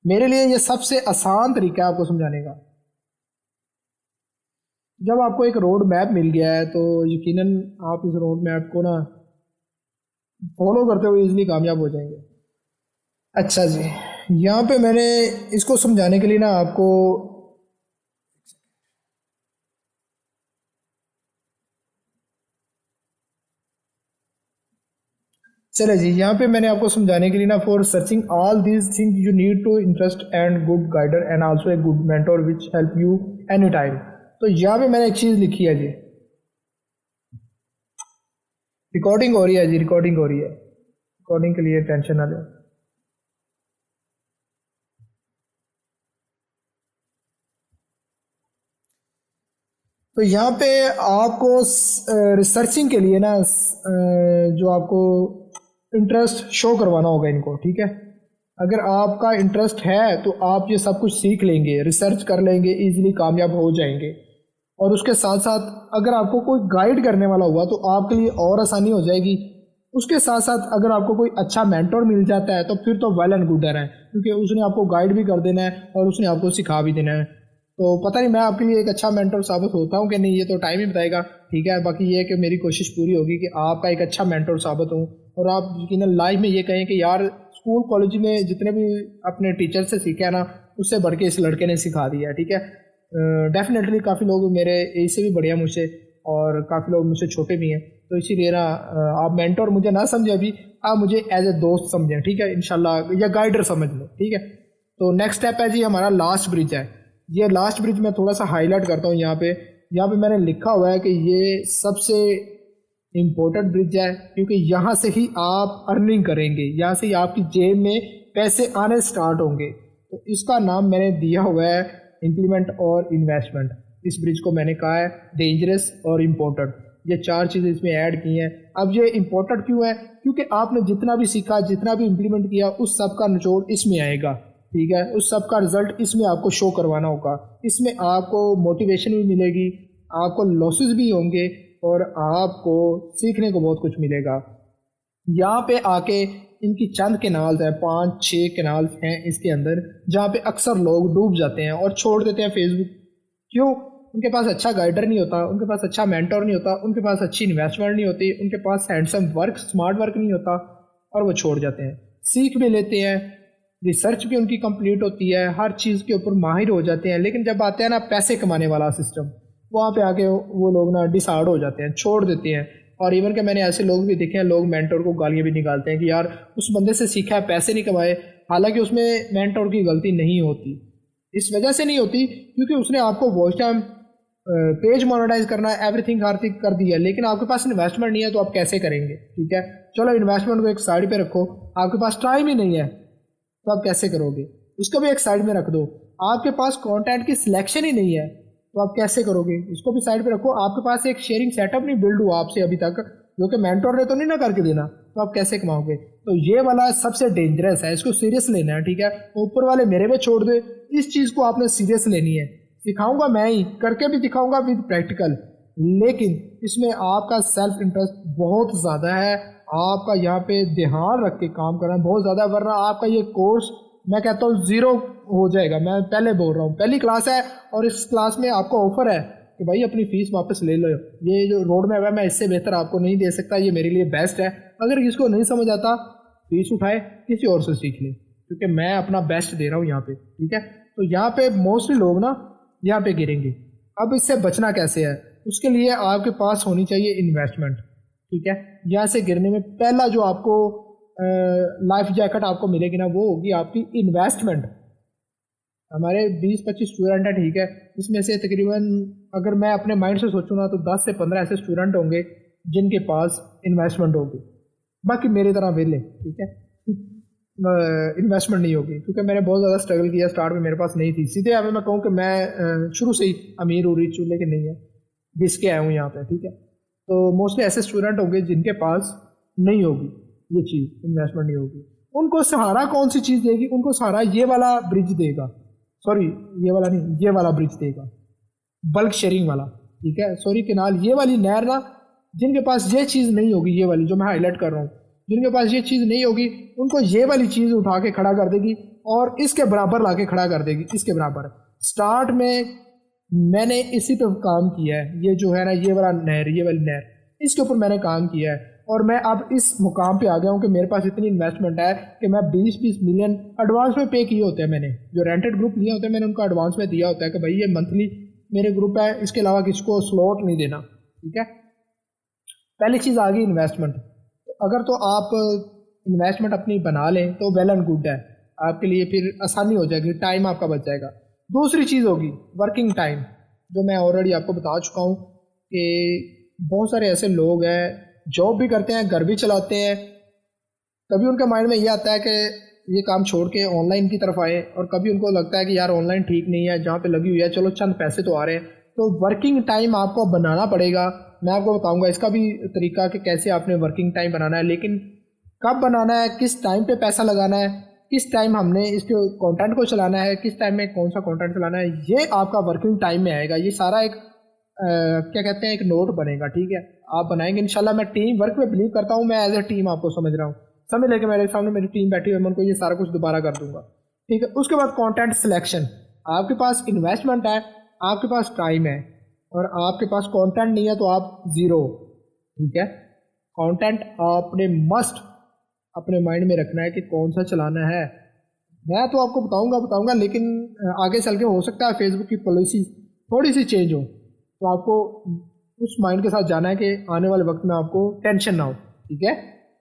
A: मेरे लिए ये सबसे आसान तरीका है आपको समझाने का। जब आपको एक रोड मैप मिल गया है तो यकीनन आप इस रोड मैप को ना फॉलो करते हुए इजीली कामयाब हो जाएंगे। अच्छा जी, यहाँ पे मैंने इसको समझाने के लिए ना आपको, चले जी, यहाँ पे मैंने आपको समझाने के लिए ना for searching all these things you need to interest and good guider and also a good mentor which help you any time. तो यहाँ पे मैंने एक चीज़ लिखी है जी, रिकॉर्डिंग हो रही है जी, रिकॉर्डिंग हो रही है, रिकॉर्डिंग के लिए टेंशन ना लें। तो यहाँ पे आपको रिसर्चिंग के लिए ना जो आपको इंटरेस्ट शो करवाना होगा इनको, ठीक है। अगर आपका इंटरेस्ट है तो आप ये सब कुछ सीख लेंगे, रिसर्च कर लेंगे, इजीली कामयाब हो जाएंगे। और उसके साथ साथ अगर आपको कोई गाइड करने वाला हुआ तो आपके लिए और आसानी हो जाएगी। उसके साथ साथ अगर आपको कोई अच्छा मेंटोर मिल जाता है तो फिर तो वेल एंड गुड है, क्योंकि उसने आपको गाइड भी कर देना है और उसने आपको सिखा भी देना है। तो पता नहीं मैं आपके लिए एक अच्छा मेंटोर साबित होता हूँ कि नहीं, ये तो टाइम ही बताएगा, ठीक है। बाकी ये है कि मेरी कोशिश पूरी होगी कि आपका एक अच्छा मेंटोर साबित हूँ और आप यकीनन लाइफ में ये कहें कि यार स्कूल कॉलेज में जितने भी अपने टीचर से सीखे है ना, उससे बढ़ के इस लड़के ने सिखा दिया है, ठीक है। डेफिनेटली काफ़ी लोग मेरे एज से भी बड़े हैं मुझसे और काफ़ी लोग मुझसे छोटे भी हैं, तो इसीलिए ना आप मेंटोर मुझे ना समझें अभी, आप मुझे एज ए दोस्त समझें, ठीक है, इंशाल्लाह, या गाइडर समझ लो, ठीक है। तो नेक्स्ट स्टेप है जी हमारा लास्ट ब्रिज है। ये लास्ट ब्रिज मैं थोड़ा सा हाईलाइट करता हूँ यहाँ पे मैंने लिखा हुआ है कि ये सबसे इम्पोर्टेंट ब्रिज है, क्योंकि यहाँ से ही आप अर्निंग करेंगे, यहाँ से ही आपकी जेब में पैसे आने स्टार्ट होंगे। तो इसका नाम मैंने दिया हुआ है इम्प्लीमेंट और इन्वेस्टमेंट। इस ब्रिज को मैंने कहा है डेंजरस और इम्पोर्टेंट, ये चार चीज़ें इसमें ऐड की हैं। अब ये इम्पोर्टेंट क्यों है? क्योंकि आपने जितना भी सीखा, जितना भी इम्प्लीमेंट किया, उस सब का निचोड़ इसमें आएगा, ठीक है। उस सब का रिजल्ट इसमें आपको शो करवाना होगा। इसमें आपको मोटिवेशन भी मिलेगी, आपको लॉसेस भी होंगे और आपको सीखने को बहुत कुछ मिलेगा। यहाँ पे आके इनकी चंद कैनाल्स हैं, 5-6 कैनाल्स हैं इसके अंदर, जहाँ पे अक्सर लोग डूब जाते हैं और छोड़ देते हैं फेसबुक। क्यों? उनके पास अच्छा गाइडर नहीं होता, उनके पास अच्छा मेंटोर नहीं होता, उनके पास अच्छी इन्वेस्टमेंट नहीं होती, उनके पास हैंडसम वर्क, स्मार्ट वर्क नहीं होता और वो छोड़ जाते हैं। सीख भी लेते हैं, रिसर्च भी उनकी कंप्लीट होती है, हर चीज़ के ऊपर माहिर हो जाते हैं, लेकिन जब आते हैं ना पैसे कमाने वाला सिस्टम, वहाँ पे आके वो लोग ना डिसहार्ड हो जाते हैं, छोड़ देते हैं। और इवन के मैंने ऐसे लोग भी देखे हैं, लोग मेंटोर को गालियाँ भी निकालते हैं कि यार उस बंदे से सीखा है, पैसे नहीं कमाए, हालांकि उसमें मेंटोर की गलती नहीं होती। इस वजह से नहीं होती क्योंकि उसने आपको वॉच टाइम, पेज मोनेटाइज करना है, एवरीथिंग आर्थिक कर दिया, लेकिन आपके पास इन्वेस्टमेंट नहीं है, तो आप कैसे करेंगे? ठीक है, चलो इन्वेस्टमेंट को एक साइड पे रखो, आपके पास टाइम ही नहीं है तो आप कैसे करोगे? इसको भी एक साइड में रख दो। आपके पास कंटेंट की सिलेक्शन ही नहीं है तो आप कैसे करोगे? इसको भी साइड पे रखो। आपके पास एक शेयरिंग सेटअप नहीं बिल्ड हुआ आपसे अभी तक, जो कि मेंटोर ने तो नहीं ना करके देना, तो आप कैसे कमाओगे? तो ये वाला सबसे डेंजरस है, इसको सीरियस लेना है, ठीक है। ऊपर वाले मेरे पे छोड़ दे, इस चीज़ को आपने सीरियस लेनी है। सिखाऊंगा मैं ही, करके भी दिखाऊंगा विद प्रैक्टिकल, लेकिन इसमें आपका सेल्फ इंटरेस्ट बहुत ज़्यादा है, आपका यहाँ पे ध्यान रख के काम करना बहुत ज़्यादा, वरना आपका ये कोर्स मैं कहता हूँ ज़ीरो हो जाएगा। मैं पहले बोल रहा हूँ, पहली क्लास है और इस क्लास में आपको ऑफर है कि भाई अपनी फ़ीस वापस ले लो। ये जो रोड मैप है मैं इससे बेहतर आपको नहीं दे सकता, ये मेरे लिए बेस्ट है। अगर किसको नहीं समझ आता फीस उठाए, किसी और से सीख ले, क्योंकि मैं अपना बेस्ट दे रहा हूँ यहाँ पे, ठीक है। तो यहाँ पे मोस्टली लोग ना यहाँ पे गिरेंगे। अब इससे बचना कैसे है? उसके लिए आपके पास होनी चाहिए इन्वेस्टमेंट, ठीक है। यहाँ से गिरने में पहला जो आपको लाइफ जैकेट आपको मिलेगी ना, वो होगी आपकी इन्वेस्टमेंट। हमारे 20-25 स्टूडेंट हैं, ठीक है, इसमें से तकरीबन अगर मैं अपने माइंड से सोचूँ ना तो 10 से 15 ऐसे स्टूडेंट होंगे जिनके पास इन्वेस्टमेंट होगी, बाकी मेरी तरह वेले, ठीक है। इन्वेस्टमेंट नहीं होगी, क्योंकि मैंने बहुत ज़्यादा स्ट्रगल किया, स्टार्ट में मेरे पास नहीं थी। सीधे अगर मैं कहूँ कि मैं शुरू से ही अमीर हूँ, रिच हूँ, लेकिन नहीं है, घिस के आया हूँ यहाँ पे, ठीक है। तो मोस्टली ऐसे स्टूडेंट होंगे जिनके पास नहीं होगी ये चीज़, इन्वेस्टमेंट नहीं होगी। उनको सहारा कौन सी चीज़ देगी? उनको सहारा ये वाला ब्रिज देगा, सॉरी ये वाला नहीं, ये वाला ब्रिज देगा, बल्क शेयरिंग वाला, ठीक है। सॉरी केनाल, ये वाली नहर ना, जिनके पास ये चीज़ नहीं होगी, ये वाली जो मैं हाईलाइट कर रहा हूँ, जिनके पास ये चीज़ नहीं होगी, उनको ये वाली चीज़ उठा के खड़ा कर देगी और इसके बराबर ला के खड़ा कर देगी, इसके बराबर। स्टार्ट में मैंने इसी पे काम किया है, ये जो है ना, ये वाला नहर, ये वाली नहर, इसके ऊपर मैंने काम किया है और मैं अब इस मुकाम पे आ गया हूँ कि मेरे पास इतनी इन्वेस्टमेंट है कि मैं 20-20 मिलियन एडवांस में पे किए होते हैं। मैंने जो रेंटेड ग्रुप लिए होते हैं, मैंने उनको एडवांस में दिया होता है कि भाई ये मंथली मेरे ग्रुप है, इसके अलावा किसको स्लॉट नहीं देना, ठीक है। पहली चीज़ आ गई इन्वेस्टमेंट। अगर तो आप इन्वेस्टमेंट अपनी बना लें तो वेल एंड गुड है, आपके लिए फिर आसानी हो जाएगी, टाइम आपका बच जाएगा। दूसरी चीज़ होगी वर्किंग टाइम, जो मैं ऑलरेडी आपको बता चुका हूँ कि बहुत सारे ऐसे लोग हैं जॉब भी करते हैं, घर भी चलाते हैं, कभी उनके माइंड में ये आता है कि ये काम छोड़ के ऑनलाइन की तरफ आए, और कभी उनको लगता है कि यार ऑनलाइन ठीक नहीं है, जहाँ पे लगी हुई है चलो चंद पैसे तो आ रहे हैं। तो वर्किंग टाइम आपको बनाना पड़ेगा। मैं आपको बताऊंगा इसका भी तरीका कि कैसे आपने वर्किंग टाइम बनाना है, लेकिन कब बनाना है, किस टाइम पे पैसा लगाना है, किस टाइम हमने इसके कंटेंट को चलाना है, किस टाइम में कौन सा कंटेंट चलाना है, ये आपका वर्किंग टाइम में आएगा। ये सारा एक क्या कहते हैं, एक नोट बनेगा, ठीक है, आप बनाएंगे इंशाल्लाह। मैं टीम वर्क में बिलीव करता हूँ, मैं एज ए टीम आपको समझ रहा हूँ, समझ लेके मेरे सामने मेरी टीम बैठी हुई है, मैं उनको ये सारा कुछ दोबारा कर दूंगा, ठीक है। उसके बाद कंटेंट सिलेक्शन, आपके पास इन्वेस्टमेंट है, आपके पास टाइम है, और आपके पास कंटेंट नहीं है तो आप ज़ीरो, ठीक है। कंटेंट आपने मस्ट अपने माइंड में रखना है कि कौन सा चलाना है। मैं तो आपको बताऊंगा, लेकिन आगे चल के हो सकता है फेसबुक की पॉलिसी थोड़ी सी चेंज हो, तो आपको उस माइंड के साथ जाना है कि आने वाले वक्त में आपको टेंशन ना हो, ठीक है।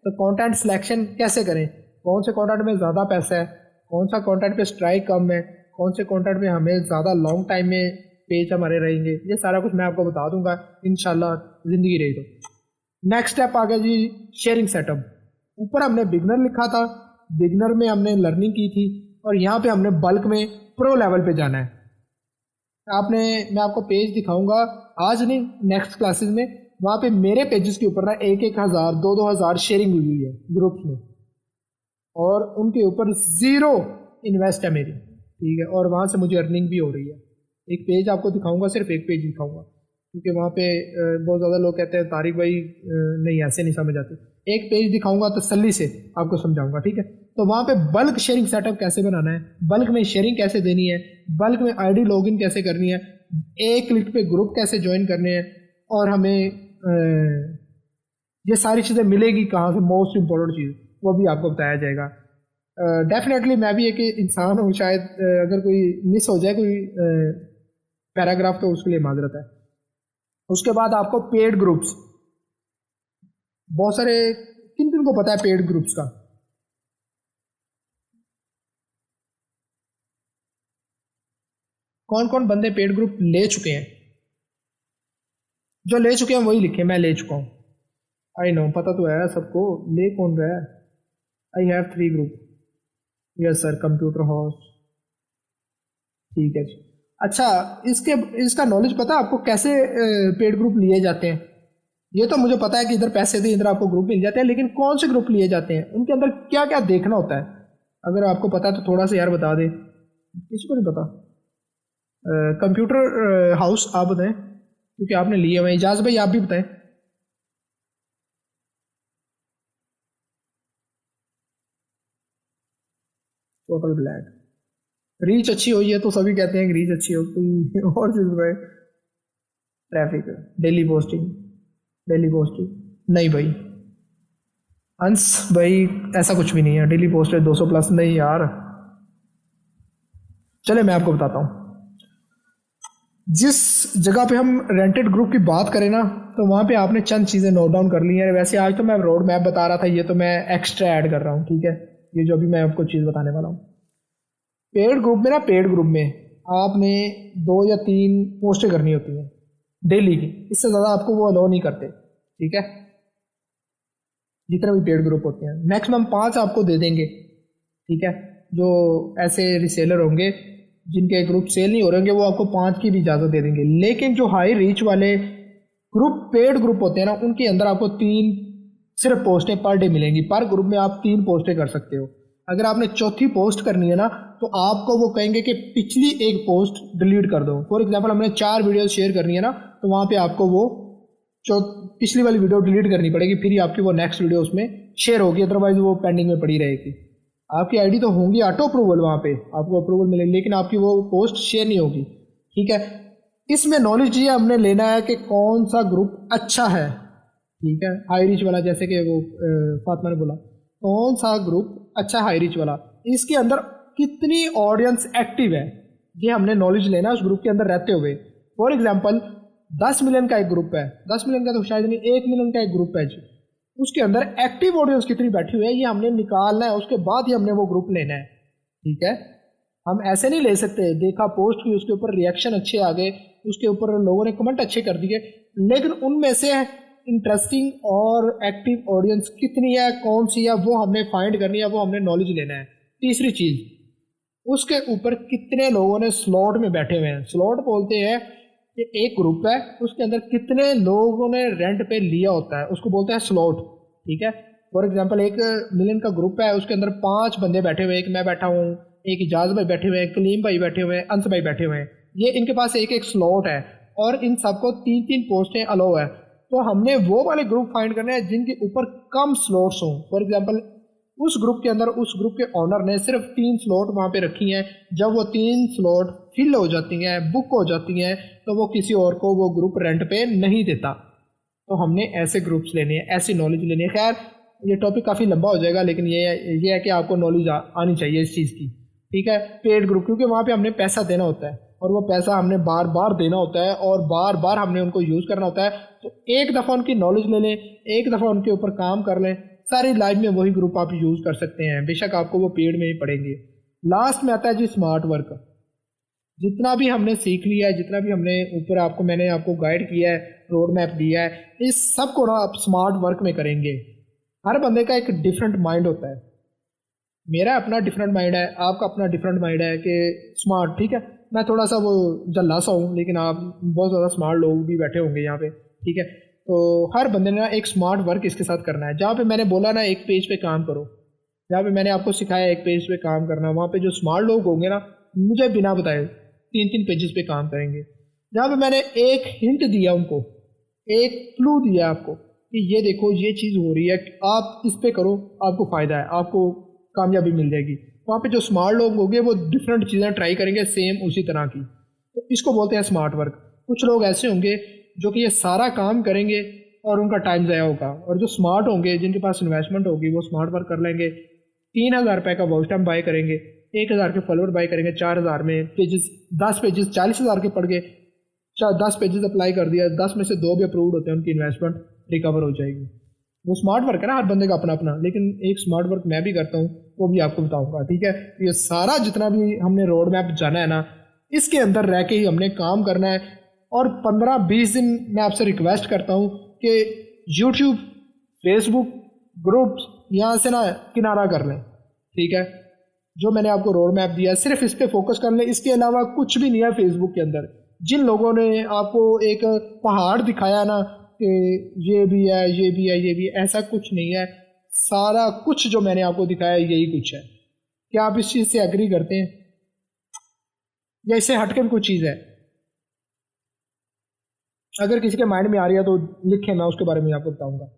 A: तो कंटेंट सिलेक्शन कैसे करें, कौन से कंटेंट में ज़्यादा पैसा है, कौन सा कंटेंट पे स्ट्राइक कम है, कौन से कंटेंट में हमें ज़्यादा लॉन्ग टाइम में पेज हमारे रहेंगे, ये सारा कुछ मैं आपको बता दूंगा इंशाल्लाह, ज़िंदगी रही तो। नेक्स्ट स्टेप आ गया जी, शेयरिंग सेटअप। ऊपर हमने बिगनर लिखा था, बिगनर में हमने लर्निंग की थी, और यहाँ पे हमने बल्क में प्रो लेवल पे जाना है। मैं आपको पेज दिखाऊंगा आज नहीं, नेक्स्ट क्लासेस में, वहाँ पे मेरे पेजेस के ऊपर ना 1,000 2,000 शेयरिंग हुई है ग्रुप्स में, और उनके ऊपर ज़ीरो इन्वेस्ट है मेरी, ठीक है, और वहाँ से मुझे अर्निंग भी हो रही है। एक पेज आपको दिखाऊंगा, सिर्फ एक पेज दिखाऊंगा, क्योंकि वहाँ पे बहुत ज़्यादा लोग कहते हैं तारिक भाई नहीं ऐसे नहीं समझ आते। एक पेज दिखाऊंगा तसल्ली से आपको समझाऊंगा, ठीक है। तो वहाँ पे बल्क शेयरिंग सेटअप कैसे बनाना है, बल्क में शेयरिंग कैसे देनी है, बल्क में आईडी लॉगिन कैसे करनी है, एक क्लिक पे ग्रुप कैसे ज्वाइन करने हैं, और हमें ये सारी चीज़ें मिलेगी कहाँ से, मोस्ट इम्पोर्टेंट चीज़ वो भी आपको बताया जाएगा। डेफिनेटली मैं भी एक इंसान हूँ, शायद अगर कोई मिस हो जाए कोई पैराग्राफ तो उसके लिए माजरत है। उसके बाद आपको पेड ग्रुप्स, बहुत सारे, किन किन को पता है पेड ग्रुप्स का? कौन कौन बंदे पेड ग्रुप ले चुके हैं? जो ले चुके हैं वही लिखे, मैं ले चुका हूँ। आई नो, पता तो है सबको, ले कौन रहा है। I have 3 group, yes sir, computer house, ठीक है जी। अच्छा, इसका नॉलेज पता है आपको कैसे पेड ग्रुप लिए जाते हैं? ये तो मुझे पता है कि इधर पैसे दे इधर आपको ग्रुप मिल जाते हैं, लेकिन कौन से ग्रुप लिए जाते हैं, उनके अंदर क्या क्या देखना होता है? अगर आपको पता है तो थोड़ा सा यार बता दें, किसी को नहीं पता। कंप्यूटर हाउस आप बताएं, क्योंकि आपने लिए हुए। इजाज भाई आप भी बताएं। टोटल ब्लैक, रीच अच्छी हुई है तो सभी कहते हैं कि रीच अच्छी हो, कोई और चीज बताए। Traffic, daily posting, daily posting नहीं भाई, अंश भाई ऐसा कुछ भी नहीं है, डेली पोस्ट है 200 प्लस नहीं यार। चले मैं आपको बताता हूँ, जिस जगह पे हम रेंटेड ग्रुप की बात करें ना, तो वहाँ पे आपने चंद चीज़ें नोट डाउन कर ली हैं। वैसे आज तो मैं रोड मैप बता रहा था, ये तो मैं एक्स्ट्रा ऐड कर रहा हूँ, ठीक है, ये जो अभी मैं आपको चीज़ बताने वाला हूँ। पेड ग्रुप में ना, पेड ग्रुप में आपने 2 या 3 पोस्टें करनी होती हैं डेली की, इससे ज़्यादा आपको वो अलाउ नहीं करते, ठीक है, जितने भी पेड ग्रुप होते हैं। मैक्सिमम 5 आपको दे देंगे, ठीक है। जो ऐसे रिसेलर होंगे जिनके ग्रुप सेल नहीं हो रहे होंगे, वो आपको 5 की भी इजाज़त दे देंगे। लेकिन जो हाई रीच वाले ग्रुप, पेड ग्रुप होते हैं ना, उनके अंदर आपको 3 सिर्फ पोस्टें पर डे मिलेंगी। पर ग्रुप में आप 3 पोस्टें कर सकते हो। अगर आपने चौथी पोस्ट करनी है ना, तो आपको वो कहेंगे कि पिछली एक पोस्ट डिलीट कर दो। फॉर एग्जाम्पल हमने 4 वीडियो शेयर करनी है ना, तो वहाँ पे आपको वो पिछली वाली वीडियो डिलीट करनी पड़ेगी, फिर ही आपकी वो नेक्स्ट वीडियो उसमें शेयर होगी, अदरवाइज वो पेंडिंग में पड़ी रहेगी। आपकी आईडी तो होंगी ऑटो अप्रूवल, वहाँ पे आपको अप्रूवल मिलेगी, लेकिन आपकी वो पोस्ट शेयर नहीं होगी, ठीक है। इसमें नॉलेज ये हमने लेना है कि कौन सा ग्रुप अच्छा है, ठीक है, हाई रिच वाला, जैसे कि वो फातिमा ने बोला, कौन सा ग्रुप अच्छा हाई रिच वाला, इसके अंदर कितनी ऑडियंस एक्टिव है, ये हमने नॉलेज लेना है उस ग्रुप के अंदर रहते हुए। फॉर एग्जाम्पल 10 मिलियन का एक ग्रुप है, 10 मिलियन का तो शायद नहीं, 1 मिलियन का एक ग्रुप है जी, उसके अंदर एक्टिव ऑडियंस कितनी बैठी हुई है ये हमने निकालना है, उसके बाद ही हमने वो ग्रुप लेना है, ठीक है। हम ऐसे नहीं ले सकते, देखा पोस्ट की, उसके ऊपर रिएक्शन अच्छे आ गए, उसके ऊपर लोगों ने कमेंट अच्छे कर दिए, लेकिन उनमें से इंटरेस्टिंग और एक्टिव ऑडियंस कितनी है, कौन सी है, वो हमने फाइंड करनी है, वो हमने नॉलेज लेना है। तीसरी चीज़, उसके ऊपर कितने लोगों ने स्लॉट में बैठे हुए हैं। स्लॉट बोलते हैं कि एक ग्रुप है, उसके अंदर कितने लोगों ने रेंट पे लिया होता है, उसको बोलते हैं स्लॉट, ठीक है। फॉर एग्जांपल 1 मिलियन का ग्रुप है, उसके अंदर 5 बंदे बैठे हुए हैं, एक मैं बैठा हूँ, एक इजाज भाई बैठे हुए हैं, कलीम भाई बैठे हुए हैं, अंस भाई बैठे हुए हैं। ये इनके पास एक एक स्लॉट है और इन सबको 3 3 पोस्टें अलाउ है। तो हमने वो वाले ग्रुप फाइंड करने हैं जिनके ऊपर कम स्लॉट्स हों। फॉर एग्जांपल उस ग्रुप के अंदर उस ग्रुप के ओनर ने सिर्फ 3 स्लॉट वहाँ पे रखी हैं। जब वो 3 स्लॉट फिल हो जाती हैं, बुक हो जाती हैं, तो वो किसी और को वो ग्रुप रेंट पे नहीं देता। तो हमने ऐसे ग्रुप्स लेने हैं, ऐसी नॉलेज लेनी है। खैर ये टॉपिक काफ़ी लंबा हो जाएगा, लेकिन ये है कि आपको नॉलेज आनी चाहिए इस चीज़ की, ठीक है। पेड ग्रुप, क्योंकि वहाँ पे हमने पैसा देना होता है और वो पैसा हमने बार बार देना होता है और बार बार हमने उनको यूज़ करना होता है। तो एक दफ़ा उनकी नॉलेज ले लें, एक दफ़ा उनके ऊपर काम कर लें, सारी लाइफ में वही ग्रुप आप यूज़ कर सकते हैं, बेशक आपको वो पेड में ही पड़ेंगे। लास्ट में आता है जी स्मार्ट वर्क। जितना भी हमने सीख लिया है, जितना भी हमने ऊपर मैंने आपको गाइड किया है, रोड मैप दिया है, इस सब को ना आप स्मार्ट वर्क में करेंगे। हर बंदे का एक डिफरेंट माइंड होता है। मेरा अपना डिफरेंट माइंड है, आपका अपना डिफरेंट माइंड है कि स्मार्ट, ठीक है। मैं थोड़ा सा वो जल्ला सा हूँ, लेकिन आप बहुत ज़्यादा स्मार्ट लोग भी बैठे होंगे यहाँ पे, ठीक है। तो हर बंदे ने ना एक स्मार्ट वर्क इसके साथ करना है। जहाँ पे मैंने बोला ना एक पेज पे काम करो, जहाँ पे मैंने आपको सिखाया एक पेज पे काम करना, वहाँ पे जो स्मार्ट लोग होंगे ना, मुझे बिना बताए 3 3 पेजेस पे काम करेंगे। जहाँ पे मैंने एक हिंट दिया उनको, एक क्लू दिया आपको कि ये देखो ये चीज़ हो रही है, आप इस पे करो, आपको फ़ायदा है, आपको कामयाबी मिल जाएगी। वहाँ पे जो स्मार्ट लोग होंगे वो डिफरेंट चीज़ें ट्राई करेंगे सेम उसी तरह की। तो इसको बोलते हैं स्मार्ट वर्क। कुछ लोग ऐसे होंगे जो कि ये सारा काम करेंगे और उनका टाइम ज़ाया होगा, और जो स्मार्ट होंगे जिनके पास इन्वेस्टमेंट होगी वो स्मार्ट वर्क कर लेंगे। 3,000 रुपये का वॉच टाइम बाय करेंगे, 1,000 के फॉलोअर बाय करेंगे, 4,000 में पेजेस, 10 पेजेस 40,000 के पड़ गए, 10 पेजेस अप्लाई कर दिया, 10 में से 2 भी अप्रूव्ड होते हैं, उनकी इन्वेस्टमेंट रिकवर हो जाएगी। वो स्मार्ट वर्क है ना, हर बंदे का अपना अपना, लेकिन एक स्मार्ट वर्क मैं भी करता हूँ, वो भी आपको बताऊंगा, ठीक है। तो ये सारा जितना भी हमने रोड मैप जाना है ना, इसके अंदर रह के ही हमने काम करना है। और 15-20 दिन मैं आपसे रिक्वेस्ट करता हूँ कि यूट्यूब, फेसबुक ग्रुप्स यहाँ से ना किनारा कर लें, ठीक है। जो मैंने आपको रोड मैप दिया सिर्फ इस पे फोकस कर लें, इसके अलावा कुछ भी नहीं है फेसबुक के अंदर। जिन लोगों ने आपको एक पहाड़ दिखाया ना कि ये भी है, ये भी है, ये भी है, ऐसा कुछ नहीं है। सारा कुछ जो मैंने आपको दिखाया यही कुछ है। क्या आप इस चीज़ से एग्री करते हैं या इससे हटके भी कुछ चीज़ है? अगर किसी के माइंड में आ रही है तो लिखें, मैं उसके बारे में आपको बताऊंगा।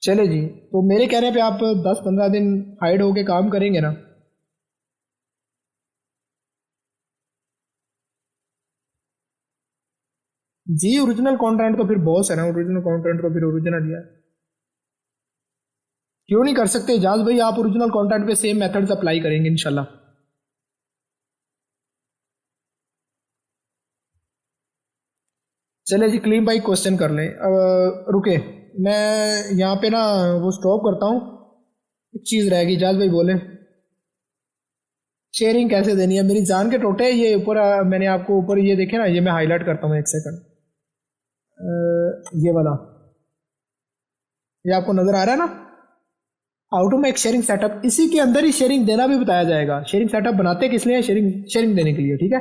A: चले जी, तो मेरे कहने पे आप 10-15 दिन हाइड होके काम करेंगे ना? जी, ओरिजिनल कंटेंट तो फिर बॉस है ना, ओरिजिनल कंटेंट तो फिर ओरिजिनल ही है। क्यों नहीं कर सकते इजाज भाई, आप ओरिजिनल कंटेंट पे सेम मेथड्स अप्लाई करेंगे इंशाल्लाह। चले जी, क्लीन भाई क्वेश्चन कर लें। रुके, मैं यहाँ पे ना वो स्टॉप करता हूँ। एक चीज़ रहेगी, इजाज भाई बोले शेयरिंग कैसे देनी है, मेरी जान के टोटे। ये ऊपर मैंने आपको ऊपर ये देखे ना, ये मैं हाईलाइट करता हूँ, एक सेकंड। ये वाला, ये आपको नजर आ रहा है ना, how to make sharing setup. इसी के अंदर ही शेयरिंग देना भी बताया जाएगा। शेयरिंग सेटअप बनाते किस लिए? शेयरिंग देने के लिए, ठीक है।